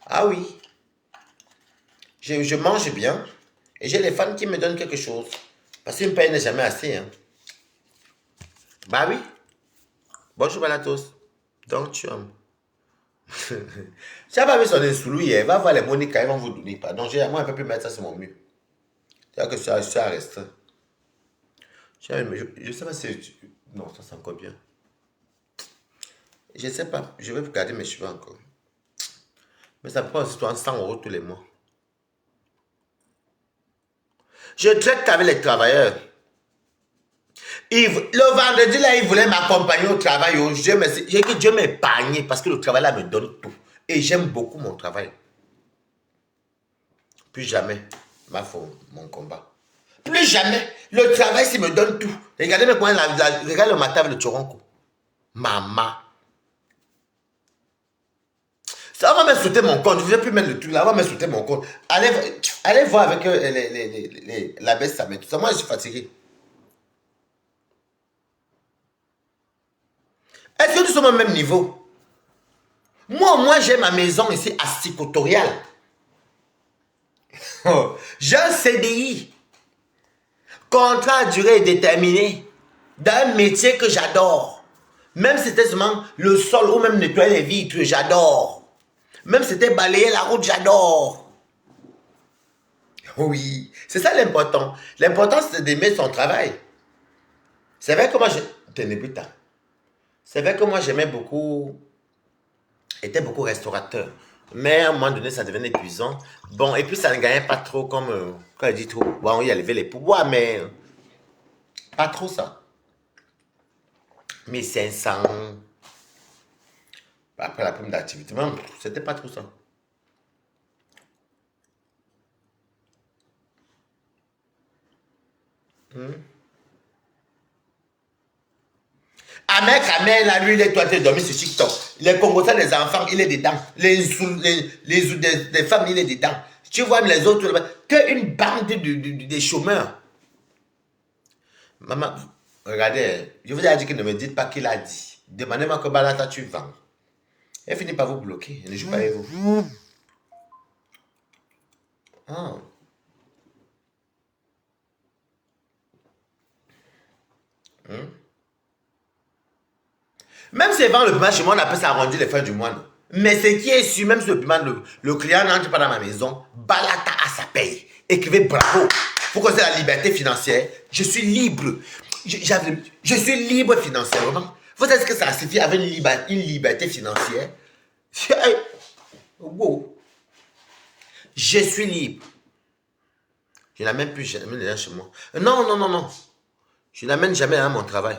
Ah oui. Je mange bien. Et j'ai les fans qui me donnent quelque chose. Parce qu'une paye n'est jamais assez. Hein. Bah oui. Bonjour Balatos. Donc tu aimes. Tu n'as pas vu son insoulou hier. Va voir les Monica, ils vont vous donner. Pardon, moi, un peu plus mettre ça sur mon mur. C'est-à-dire que ça reste. Je ne sais pas si... Non, ça c'est encore bien. Je ne sais pas. Je vais garder mes cheveux encore. Mais ça prend aussi 100 € tous les mois. Je traite avec les travailleurs. Le vendredi, là, il voulait m'accompagner au travail. J'ai que Dieu m'a épargné parce que le travail, là, me donne tout. Et j'aime beaucoup mon travail. Plus jamais, mon combat. Plus jamais. Le travail, s'il me donne tout. Regardez-moi comment regarde le matin avec le Toronko. Maman. Ça va me sauter mon compte. Je ne vais plus mettre le truc là. Ça va me sauter mon compte. Allez voir avec la baisse, ça met tout ça. Moi, je suis fatigué. Est-ce que nous sommes au même niveau? Moi, j'ai ma maison ici à Sticotorial. J'ai un CDI. Contrat à durée déterminée. D'un métier que j'adore. Même si c'était seulement le sol ou même nettoyer les vitres, j'adore. Même si c'était balayer la route, j'adore. Oui, c'est ça l'important. L'important, c'est d'aimer son travail. C'est vrai que moi, c'est vrai que moi, j'aimais beaucoup, était beaucoup restaurateur. Mais à un moment donné, ça devenait épuisant. Bon, et puis ça ne gagnait pas trop comme, quand il dit trop, bon, il y a levé les pouvoirs, mais pas trop ça. 1500, après la prime d'activité, c'était pas trop ça. Ahmed, là, lui, il est toi, tu es dormi sur TikTok. Les Congolais, les enfants, il est dedans. Les femmes, il est dedans. Tu vois les autres, qu'une bande de chômeurs. Maman, regardez, je vous ai dit que ne me dites pas qu'il a dit. Demandez-moi que Balata tu vends. Elle finit par vous bloquer. Elle ne joue pas avec vous. Ah. Même si elle vend le piment chez moi, on appelle ça arrondir les fins du mois. Mais ce qui est sûr, même si le piment, le client n'entre pas dans ma maison, Balata a sa paye. Écrivez bravo. Faut que c'est la liberté financière. Je suis libre. Je suis libre financièrement. Vous savez ce que ça signifie avec une liberté financière? Wow. Je suis libre. Je n'amène plus jamais les gens chez moi. Non, non, non, non. Je n'amène jamais à mon travail.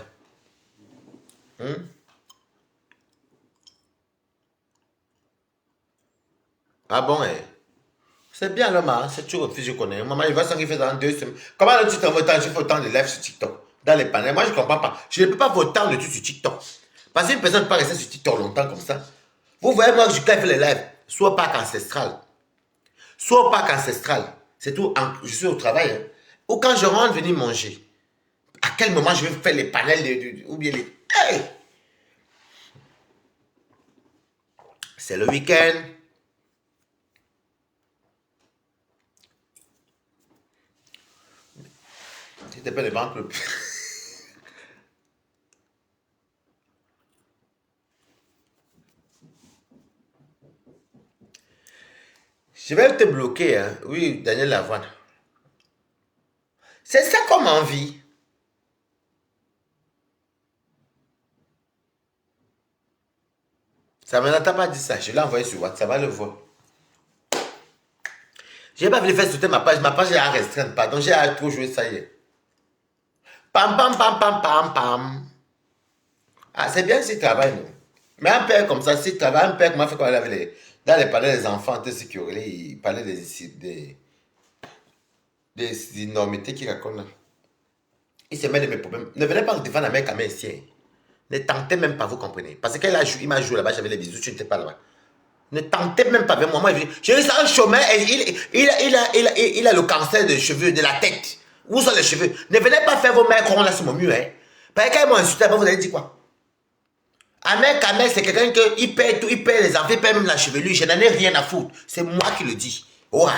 Ah bon, eh? C'est bien le mal, c'est toujours refusé, je connais. Maman, il va s'en faire dans 2 semaines. Comment tu te autant, tu fais autant de live sur TikTok, dans les panels? Moi, je ne comprends pas. Je ne peux pas faire autant de trucs sur TikTok. Parce qu'une personne ne peut pas rester sur TikTok longtemps comme ça. Vous voyez, moi, je fais les lives, soit Pâques ancestral. Soit Pâques ancestral. C'est tout, je suis au travail. Hein. Ou quand je rentre venir manger. À quel moment je vais faire les panels ou bien les... Hey! C'est le week-end. C'était pas les banques. Je vais te bloquer, hein. Oui, Daniel Lavoine. C'est ça comme envie. Ça ne t'a pas dit ça. Je l'ai envoyé sur WhatsApp. Ça va le voir. J'ai pas voulu faire sauter ma page. Ma page est à restreindre. Pardon, j'ai trop joué ça hier. Pam, pam, pam, pam, pam, pam. Ah, c'est bien s'il travaille, non? Mais un père comme ça, s'il travaille, un père, comment fait quand il avait dans les palais des enfants, il parlait des énormités qu'il raconte là. Il se met de mes problèmes. Ne venez pas vous défendre avec un ici. Ne tentez même pas, vous comprenez. Parce qu'il m'a joué là-bas, j'avais les bisous, tu n'étais pas là-bas. Ne tentez même pas avec moi. Moi, je suis un chômeur et il a le cancer des cheveux, de la tête. Où sont les cheveux? Ne venez pas faire vos mains qu'on là sur mon mur. Hein. Parce que quand ils m'ont insulté, vous allez dire quoi? Ahmed Kamel, c'est quelqu'un qui paie tout, il paie les enfants, il paie même la chevelure. Je n'en ai rien à foutre. C'est moi qui le dis. Ouah.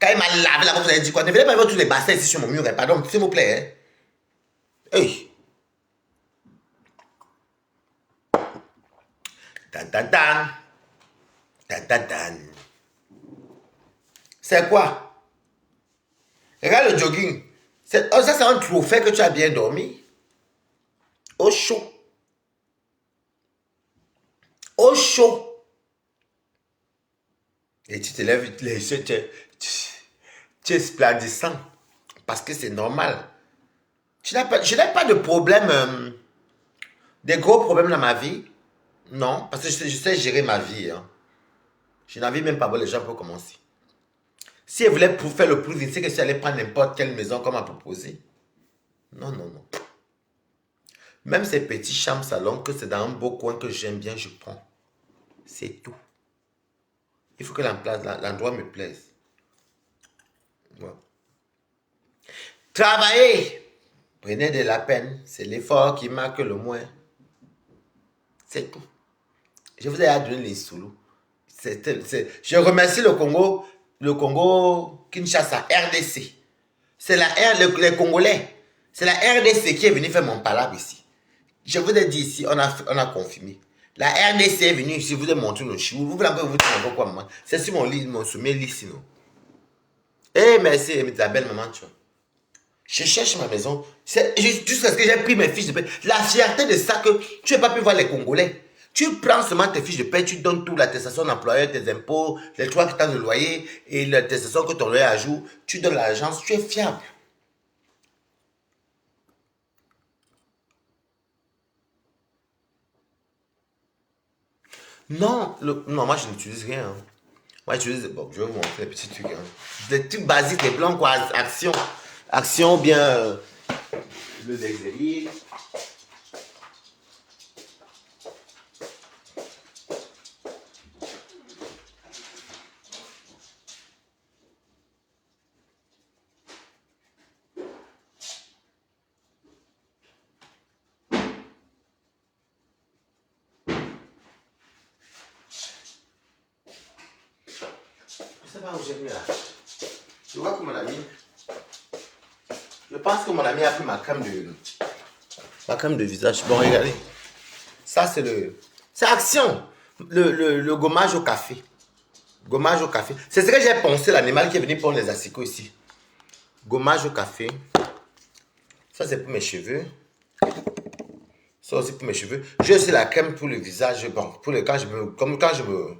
Quand il m'a lavé la voix, vous allez dire quoi? Ne venez pas avec tous les bassins ici sur mon mur. Hein. Pardon, s'il vous plaît. Hein. Hey. Dan, dan, dan. Dan, dan, dan. C'est quoi? Regarde le jogging. Oh, ça, c'est un trophée que tu as bien dormi. Au chaud. Au chaud. Et tu te lèves, les yeux, tu es splendissant. Parce que c'est normal. Je n'ai pas de problème, des gros problèmes dans ma vie. Non, parce que je sais gérer ma vie. Hein. Je n'envie même pas voir les gens pour commencer. Si elle voulait faire le plus vite, c'est que si elle allait prendre n'importe quelle maison comme m'a proposé. Non, non, non. Même ces petits chambres salons, que c'est dans un beau coin que j'aime bien, je prends. C'est tout. Il faut que l'endroit me plaise. Ouais. Travaillez. Prenez de la peine. C'est l'effort qui marque le moins. C'est tout. Je vous ai donné les soulous. Je remercie le Congo Kinshasa, RDC. C'est les Congolais. C'est la RDC qui est venue faire mon palabre ici. Je vous ai dit ici, on a confirmé. La RDC est venue ici, vous ai montré nos chiffres. Vous voulez encore vous dire pourquoi, maman? C'est sur mon lit, mon sommet lit, sinon. Eh, merci, ta belle maman, tu vois. Je cherche ma maison. C'est jusqu'à ce que j'ai pris mes fiches de paie. La fierté de ça que tu n'as pas pu voir les Congolais. Tu prends seulement tes fiches de paie, tu donnes tout, l'attestation d'employeur, tes impôts, les 3 que tu as de loyer et l'attestation que ton loyer a jour. Tu donnes à l'agence, tu es fiable. Non, non, moi je n'utilise rien. Hein. Moi j'utilise, bon, je vais vous montrer les petits trucs. Hein. Des trucs basiques, des plans quoi, action. Action bien, le Dexélie. Je sais pas où j'ai mis là. Je vois que mon ami, je pense que mon ami a pris ma crème de visage. Bon, regardez. Ça, c'est action. Le gommage au café. Gommage au café. C'est ce que j'ai pensé, l'animal qui est venu prendre les asticots ici. Gommage au café. Ça, c'est pour mes cheveux. Ça aussi pour mes cheveux. J'ai aussi la crème pour le visage. Bon, comme quand je me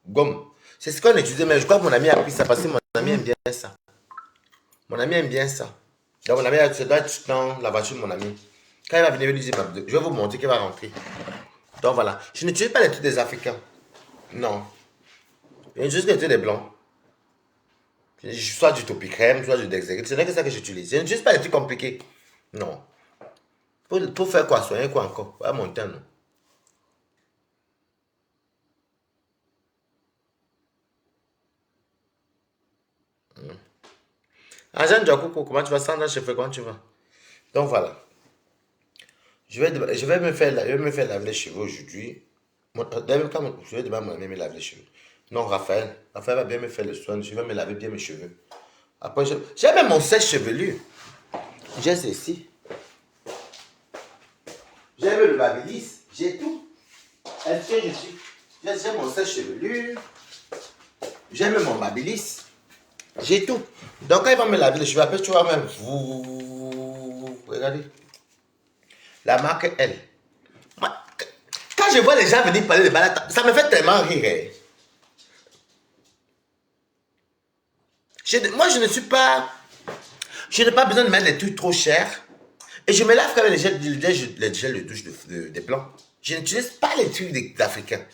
gomme. C'est ce qu'on utilisait, mais je crois que mon ami a pris ça parce que mon ami aime bien ça. Mon ami aime bien ça. Donc, mon ami, ça doit être dans la voiture de mon ami. Quand il va venir, je vais vous montrer qu'il va rentrer. Donc voilà. Je n'utilise pas les trucs des Africains. Non. Je n'utilise que les trucs des Blancs. Soit du Topicrème, soit du Dexéryl. Ce n'est que ça que j'utilise. Je n'utilise pas les trucs compliqués. Non. Pour faire quoi? Soigner quoi encore? Pas mon temps, non. Jeanne Diakoukou, comment tu vas? Sandra, je fais comment tu vas? Donc voilà. Je vais me faire laver les cheveux aujourd'hui. Je vais demander à mon ami de me laver les cheveux. Non, Raphaël. Raphaël va bien me faire le soin. Je vais me laver bien mes cheveux. Après, j'ai même mon sèche-chevelu. J'ai ceci. J'ai même le babyliss. J'ai tout. Est-ce que je suis. J'ai mon sèche-chevelu. J'ai même mon babyliss. J'ai tout. Donc, quand il va me laver les cheveux, après, tu vas même. Regardez. La marque L. Moi, quand je vois les gens venir parler de balade, ça me fait tellement rire. Hein. Moi, je ne suis pas. Je n'ai pas besoin de mettre des trucs trop chers. Et je me lave quand même les gels de douche des blancs. Je n'utilise pas les trucs des Africains.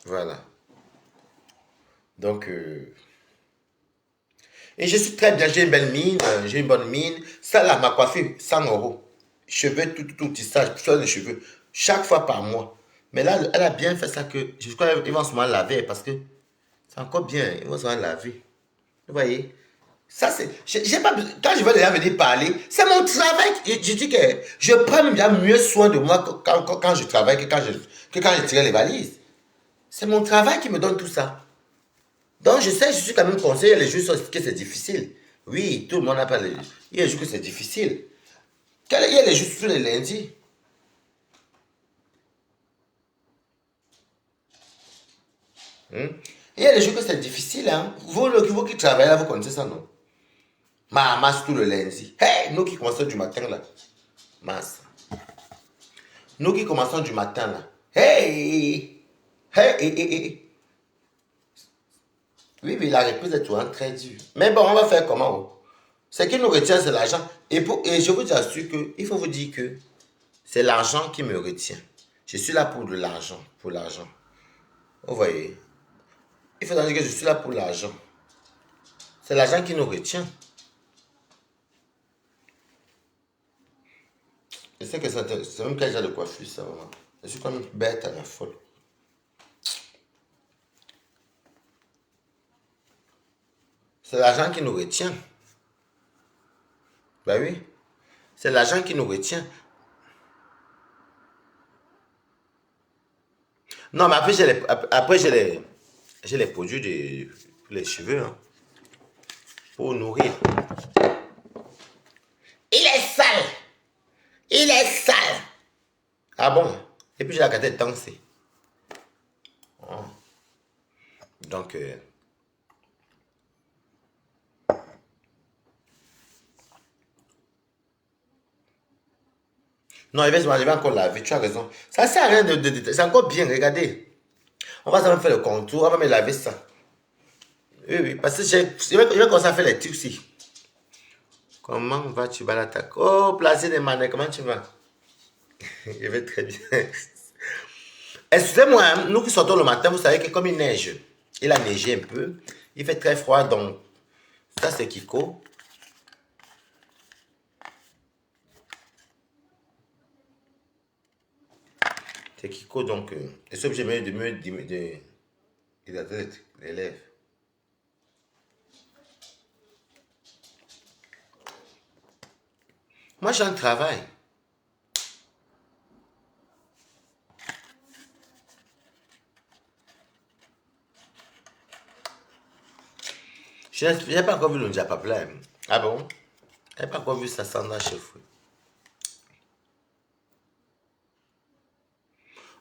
Voilà. Donc, Et je suis très bien, j'ai une belle mine, j'ai une bonne mine. Ça là, ma coiffure, 100 euros. Cheveux, tout, tissage, soin de cheveux, chaque fois par mois. Mais là, elle a bien fait ça que, je crois qu'ils vont souvent laver parce que c'est encore bien, ils vont souvent laver. Vous voyez? Ça, c'est. J'ai pas, quand je vais déjà venir parler, c'est mon travail. Je dis que je prends bien mieux soin de moi quand je travaille que quand je tire les valises. C'est mon travail qui me donne tout ça. Donc, je sais, je suis quand même conseiller. Les jours que c'est difficile. Oui, tout le monde n'a pas les. Il y a des jours que c'est difficile. Il y a les jours sur les lundis. Hmm? Il y a des jours que c'est difficile. Hein? Vous qui travaillez là, vous connaissez ça, non? Masse tout le lundi. Hey, nous qui commençons du matin là. Masse. Nous qui commençons du matin là. Hey! Hey! Hey! Hey! Hey. Oui, oui, la reprise est toujours très dure. Mais bon, on va faire comment? Oh? Ce qui nous retient, c'est l'argent. Et je vous assure qu'il faut vous dire que c'est l'argent qui me retient. Je suis là pour de l'argent. Pour l'argent. Vous voyez? Il faut dire que je suis là pour l'argent. C'est l'argent qui nous retient. Je sais que c'est même quel genre de coiffure, ça, vraiment. Je suis comme bête à la folle. C'est l'argent qui nous retient. Ben oui. C'est l'argent qui nous retient. Non, mais après, j'ai les produits pour les cheveux, hein, pour nourrir. Il est sale! Il est sale! Ah bon? Et puis j'ai la tête danser. Oh. Donc, non, je vais encore laver, tu as raison. Ça sert à rien c'est encore bien, regardez. On va ça faire le contour, on va me laver ça. Oui, oui, parce que je vais commencer à faire les trucs ici. Comment vas-tu, Balatak? Oh, placer des mannequins, comment tu vas? Je vais très bien. Excusez-moi, hein, nous qui sortons le matin, vous savez que comme il neige, il a neigé un peu, il fait très froid, donc ça c'est Kiko. C'est Kiko, donc, je suis obligé d'hydrater les lèvres. Moi, j'ai un travail. Je n'ai pas encore vu le Japapla. Ah bon? Je n'ai pas encore vu ça sans chez vous.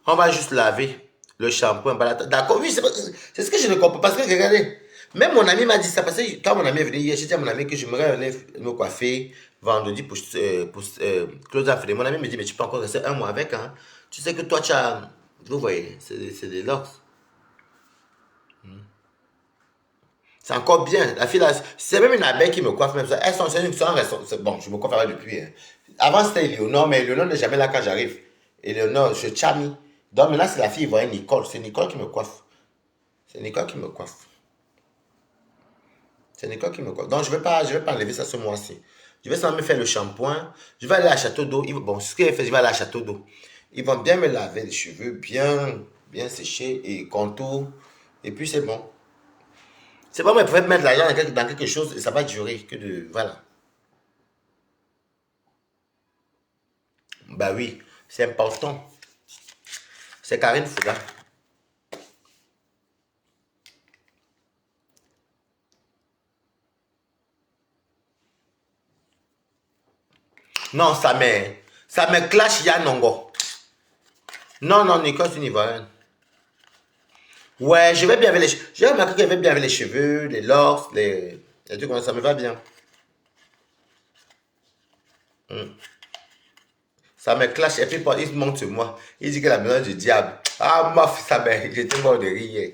On va juste laver le shampoing. D'accord, oui, c'est ce que je ne comprends pas. Parce que regardez, même mon ami m'a dit ça. Parce que quand mon ami est venu hier, j'ai dit à mon ami que je me coiffer vendredi pour Claudia Félix. Mon ami me dit, mais tu peux encore rester un mois avec. Hein? Tu sais que toi, tu as. Vous voyez, c'est des locks. C'est encore bien. La fille, là, c'est même une abeille qui me coiffe. Même ça. Elles sont bon, je me coiffe avec depuis. Hein. Avant, c'était Léonore, mais Léonore n'est jamais là quand j'arrive. Et Léonore, je chami. Donc maintenant, c'est la fille voyez Nicole. C'est Nicole qui me coiffe. C'est Nicole qui me coiffe. C'est Nicole qui me coiffe. Donc, je vais pas enlever ça ce mois-ci. Je vais seulement me faire le shampoing. Je vais aller à Château d'eau. Bon, ce qu'il fait, je vais aller à Château d'eau. Ils vont bien me laver les cheveux, bien séchés et contour. Et puis, c'est bon. C'est pas moi, ils pouvaient mettre l'argent dans quelque chose et ça va durer. Voilà. Bah oui, c'est important. C'est Karine Fouda. Non, ça me clash Yanongo. Non, non, Nicole, c'est une Ivoirienne. Ouais, je vais bien avec les cheveux. J'ai remarqué qu'elle va bien avec les cheveux, les locks, les trucs comme ça, ça me va bien. Hmm. Ça me clash. Et puis, il se montre sur moi. Il dit que la maison du diable. Ah, ma fille, j'étais mort de rire.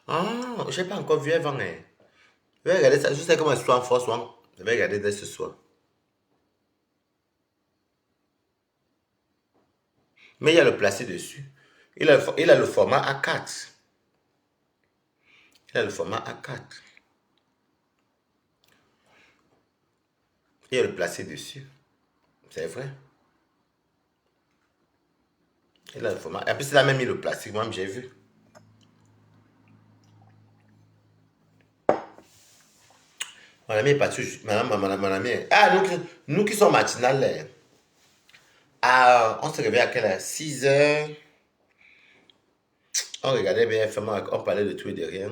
Ah, je n'ai pas encore vu avant. Hein. Je vais regarder ça. Je sais comment elle soit en force. Je vais regarder dès ce soir. Mais il y a le placé dessus. Il a le format A4. Il a le format A4. Il y a le placé dessus. C'est vrai. Il a le format. Et puis, il a même mis le plastique. Moi, j'ai vu. Mon ami est parti. Mon ami. Ah, nous qui sommes matinales. Ah, on se réveille à quelle heure? 6 heures. On regardait BFM, on parlait de tout et de rien.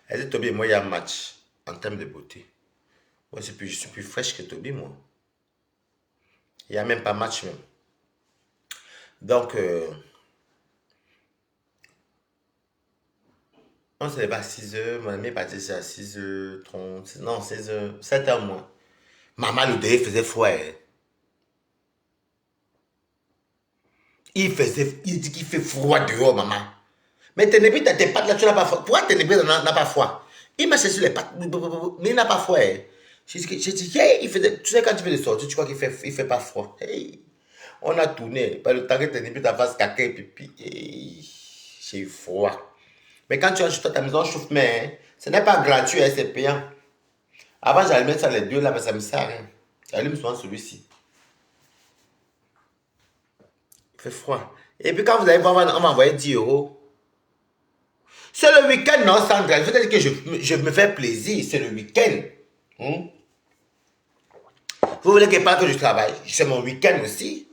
Elle dit, Toby, moi, il y a un match en termes de beauté. Moi, je suis plus fraîche que Toby, moi. Il n'y a même pas match, même. Donc, on se lève à 6 heures. Mon ami est parti à 6h30. Non, 16 heures, 7 heures moins. Maman, le dehors faisait froid. Hein. Il dit qu'il fait froid dehors, maman. Mais Ténébré, t'as tes pattes là, tu n'as pas froid. Pourquoi Ténébré n'a pas froid? Il m'a cherché les pattes, mais il n'a pas froid. Hein. J'ai dit, hey, il faisait, tu sais, quand tu fais des sorties, tu crois qu'il fait pas froid. Hey. On a tourné. Par le temps que Ténébré ta face caca et pipi, hey, j'ai eu froid. Mais quand tu as juste ta maison, chauffe, mais hein, ce n'est pas gratuit, hein, c'est payant. Avant, j'allumais ça les deux là, mais ça me sert à rien. J'allume souvent celui-ci. Il fait froid. Et puis quand vous allez voir, on m'a envoyé 10 euros. C'est le week-end, non, Sandra. Je veux dire que je me fais plaisir. C'est le week-end. Hmm? Vous voulez que pas que je travaille? C'est mon week-end aussi.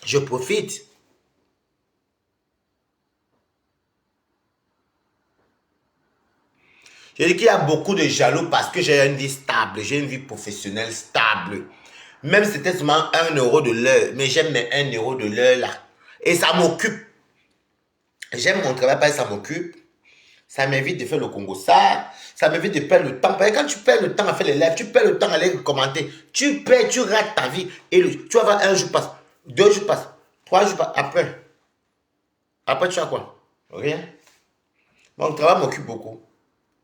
Je profite. Je dis qu'il y a beaucoup de jaloux parce que j'ai une vie stable. J'ai une vie professionnelle stable. Même si c'était seulement 1 euro de l'heure. Mais j'aime mes 1 euro de l'heure là. Et ça m'occupe. J'aime mon travail parce que ça m'occupe. Ça m'évite de faire le Congo. Ça m'évite de perdre le temps. Parce que quand tu perds le temps à faire les lives, tu perds le temps à aller commenter. Tu perds, tu rates ta vie. Et tu vas voir, un jour passe, 2 jours passe, 3 jours passe. Après tu as quoi? Rien. Mon travail m'occupe beaucoup.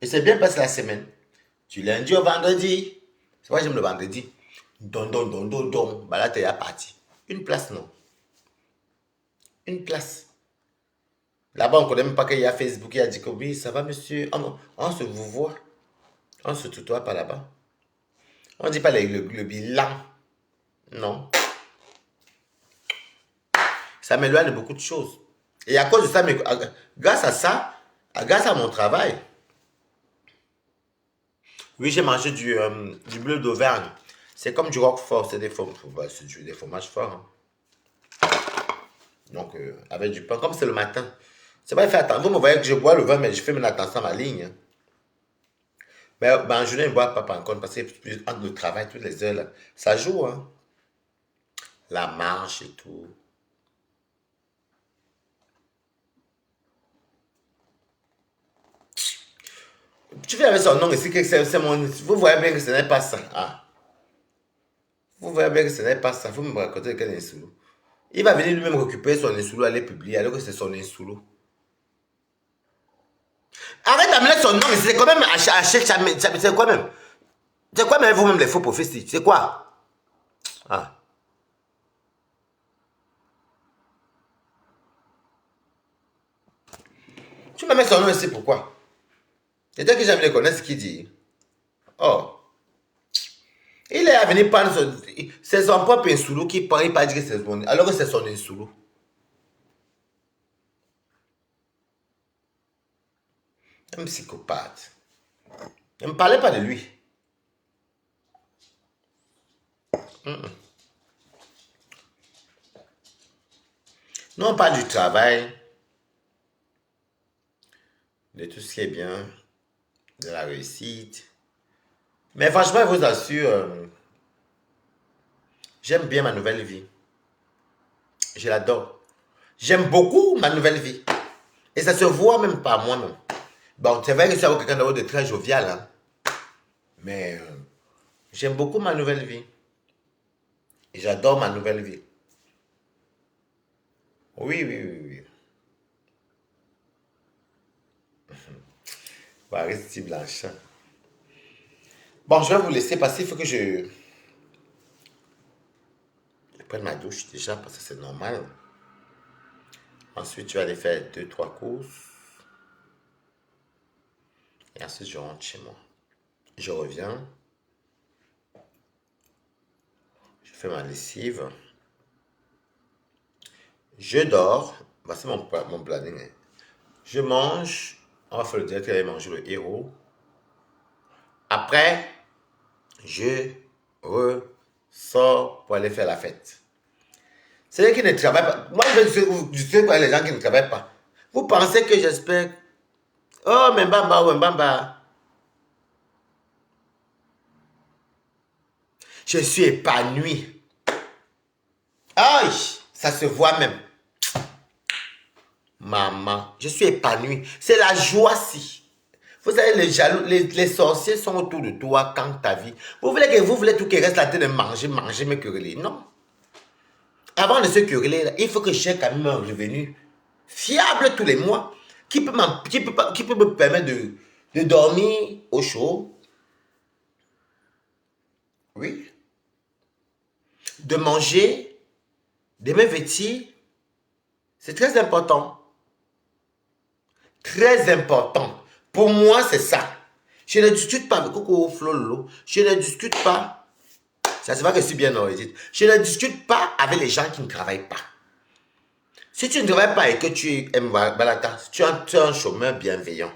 Et c'est bien passé la semaine. Du lundi au vendredi. C'est vrai, j'aime le vendredi. Don. Bah là, t'es à parti. Une place, non. Une place. Là-bas, on ne connaît même pas qu'il y a Facebook qui a dit que oui, ça va, monsieur. On se vous voit. On se tutoie pas là-bas. On ne dit pas le bilan. Non. Ça m'éloigne de beaucoup de choses. Et à cause de ça, grâce à ça, grâce à mon travail, oui, j'ai mangé du bleu d'Auvergne. C'est comme du roquefort. C'est des fromages forts. Hein. Donc, avec du pain, comme c'est le matin. C'est pas fait attention. Vous me voyez que je bois le vin, mais je fais mon attention à ma ligne. Hein. Mais en journée, je ne bois pas encore parce que entre le travail, toutes les heures, là, ça joue. Hein. La marche et tout. Tu fais avec son nom ici que c'est mon. Vous voyez bien que ce n'est pas ça. Ah. Vous voyez bien que ce n'est pas ça. Vous me racontez quel insoulou. Il va venir lui-même récupérer son insoulou, aller publier, alors que c'est son insoulou. Arrête d'amener son nom ici. C'est quand même. C'est quoi même? C'est quoi même vous-même les faux prophéties? C'est quoi? Ah. Tu me mets son nom ici, pourquoi? C'est toi que j'aime les connaître ce qu'il dit. Oh. Il est à venir prendre son. C'est son propre insoulou qui prend, il pas dire que c'est son. Alors que c'est son insoulou. Un psychopathe. Ne me parlez pas de lui. Nous, on parle du travail, de tout ce qui est bien, de la réussite. Mais franchement, je vous assure, j'aime bien ma nouvelle vie. Je l'adore. J'aime beaucoup ma nouvelle vie. Et ça se voit même par moi-même. Bon, c'est vrai que c'est quelqu'un de très jovial, hein. Mais j'aime beaucoup ma nouvelle vie. Et j'adore ma nouvelle vie. Oui. Aristide Blanchard. Bon, je vais vous laisser passer. Il faut que je prenne ma douche déjà parce que c'est normal. Ensuite, je vais aller faire 2-3 courses. Et ensuite, je rentre chez moi. Je reviens. Je fais ma lessive. Je dors. Voici mon planning. Je mange. On va faire le direct, je vais manger le héros. Après, je ressors pour aller faire la fête. C'est eux qui ne travaillent pas. Moi, je sais pas les gens qui ne travaillent pas. Vous pensez que j'espère. Oh, Mbamba, ou Mbamba. Je suis épanoui. Aïe, ça se voit même. Maman, je suis épanoui. C'est la joie-ci. Vous savez, les jaloux, les sorciers sont autour de toi quand ta vie. Vous voulez tout qui reste la tête de manger, me quereller. Non. Avant de se quereller, il faut que j'ai quand même un revenu fiable tous les mois qui peut me permettre de dormir au chaud. Oui. De manger, de me vêtir. C'est très important. Très important. Pour moi, c'est ça. Je ne discute pas avec Coco Flolo. Je ne discute pas. Ça se voit que je suis bien orienté. Je ne discute pas avec les gens qui ne travaillent pas. Si tu ne travailles pas et que tu aimes Balata, tu es un chômeur bienveillant.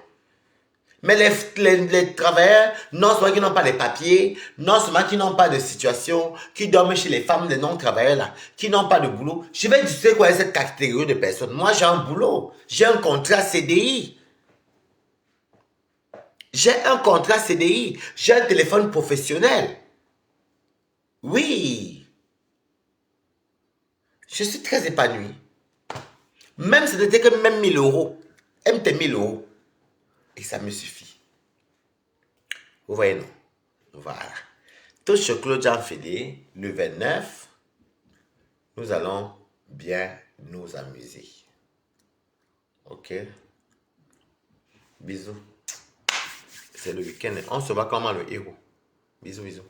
Mais les travailleurs, non seulement qui n'ont pas les papiers, non seulement qui n'ont pas de situation, qui dorment chez les femmes, les non-travailleurs là, qui n'ont pas de boulot, je vais dire quoi est cette catégorie de personnes. Moi, j'ai un boulot, j'ai un contrat CDI. J'ai un contrat CDI, j'ai un téléphone professionnel. Oui, je suis très épanoui. Même si c'était que même 1000 euros, aime tes 1000 euros. Et ça me suffit. Vous voyez, non? Voilà. Touche chez Claude Jean Fédé, le 29, nous allons bien nous amuser. Ok? Bisous. C'est le week-end. On se voit comment le héros. Bisous, bisous.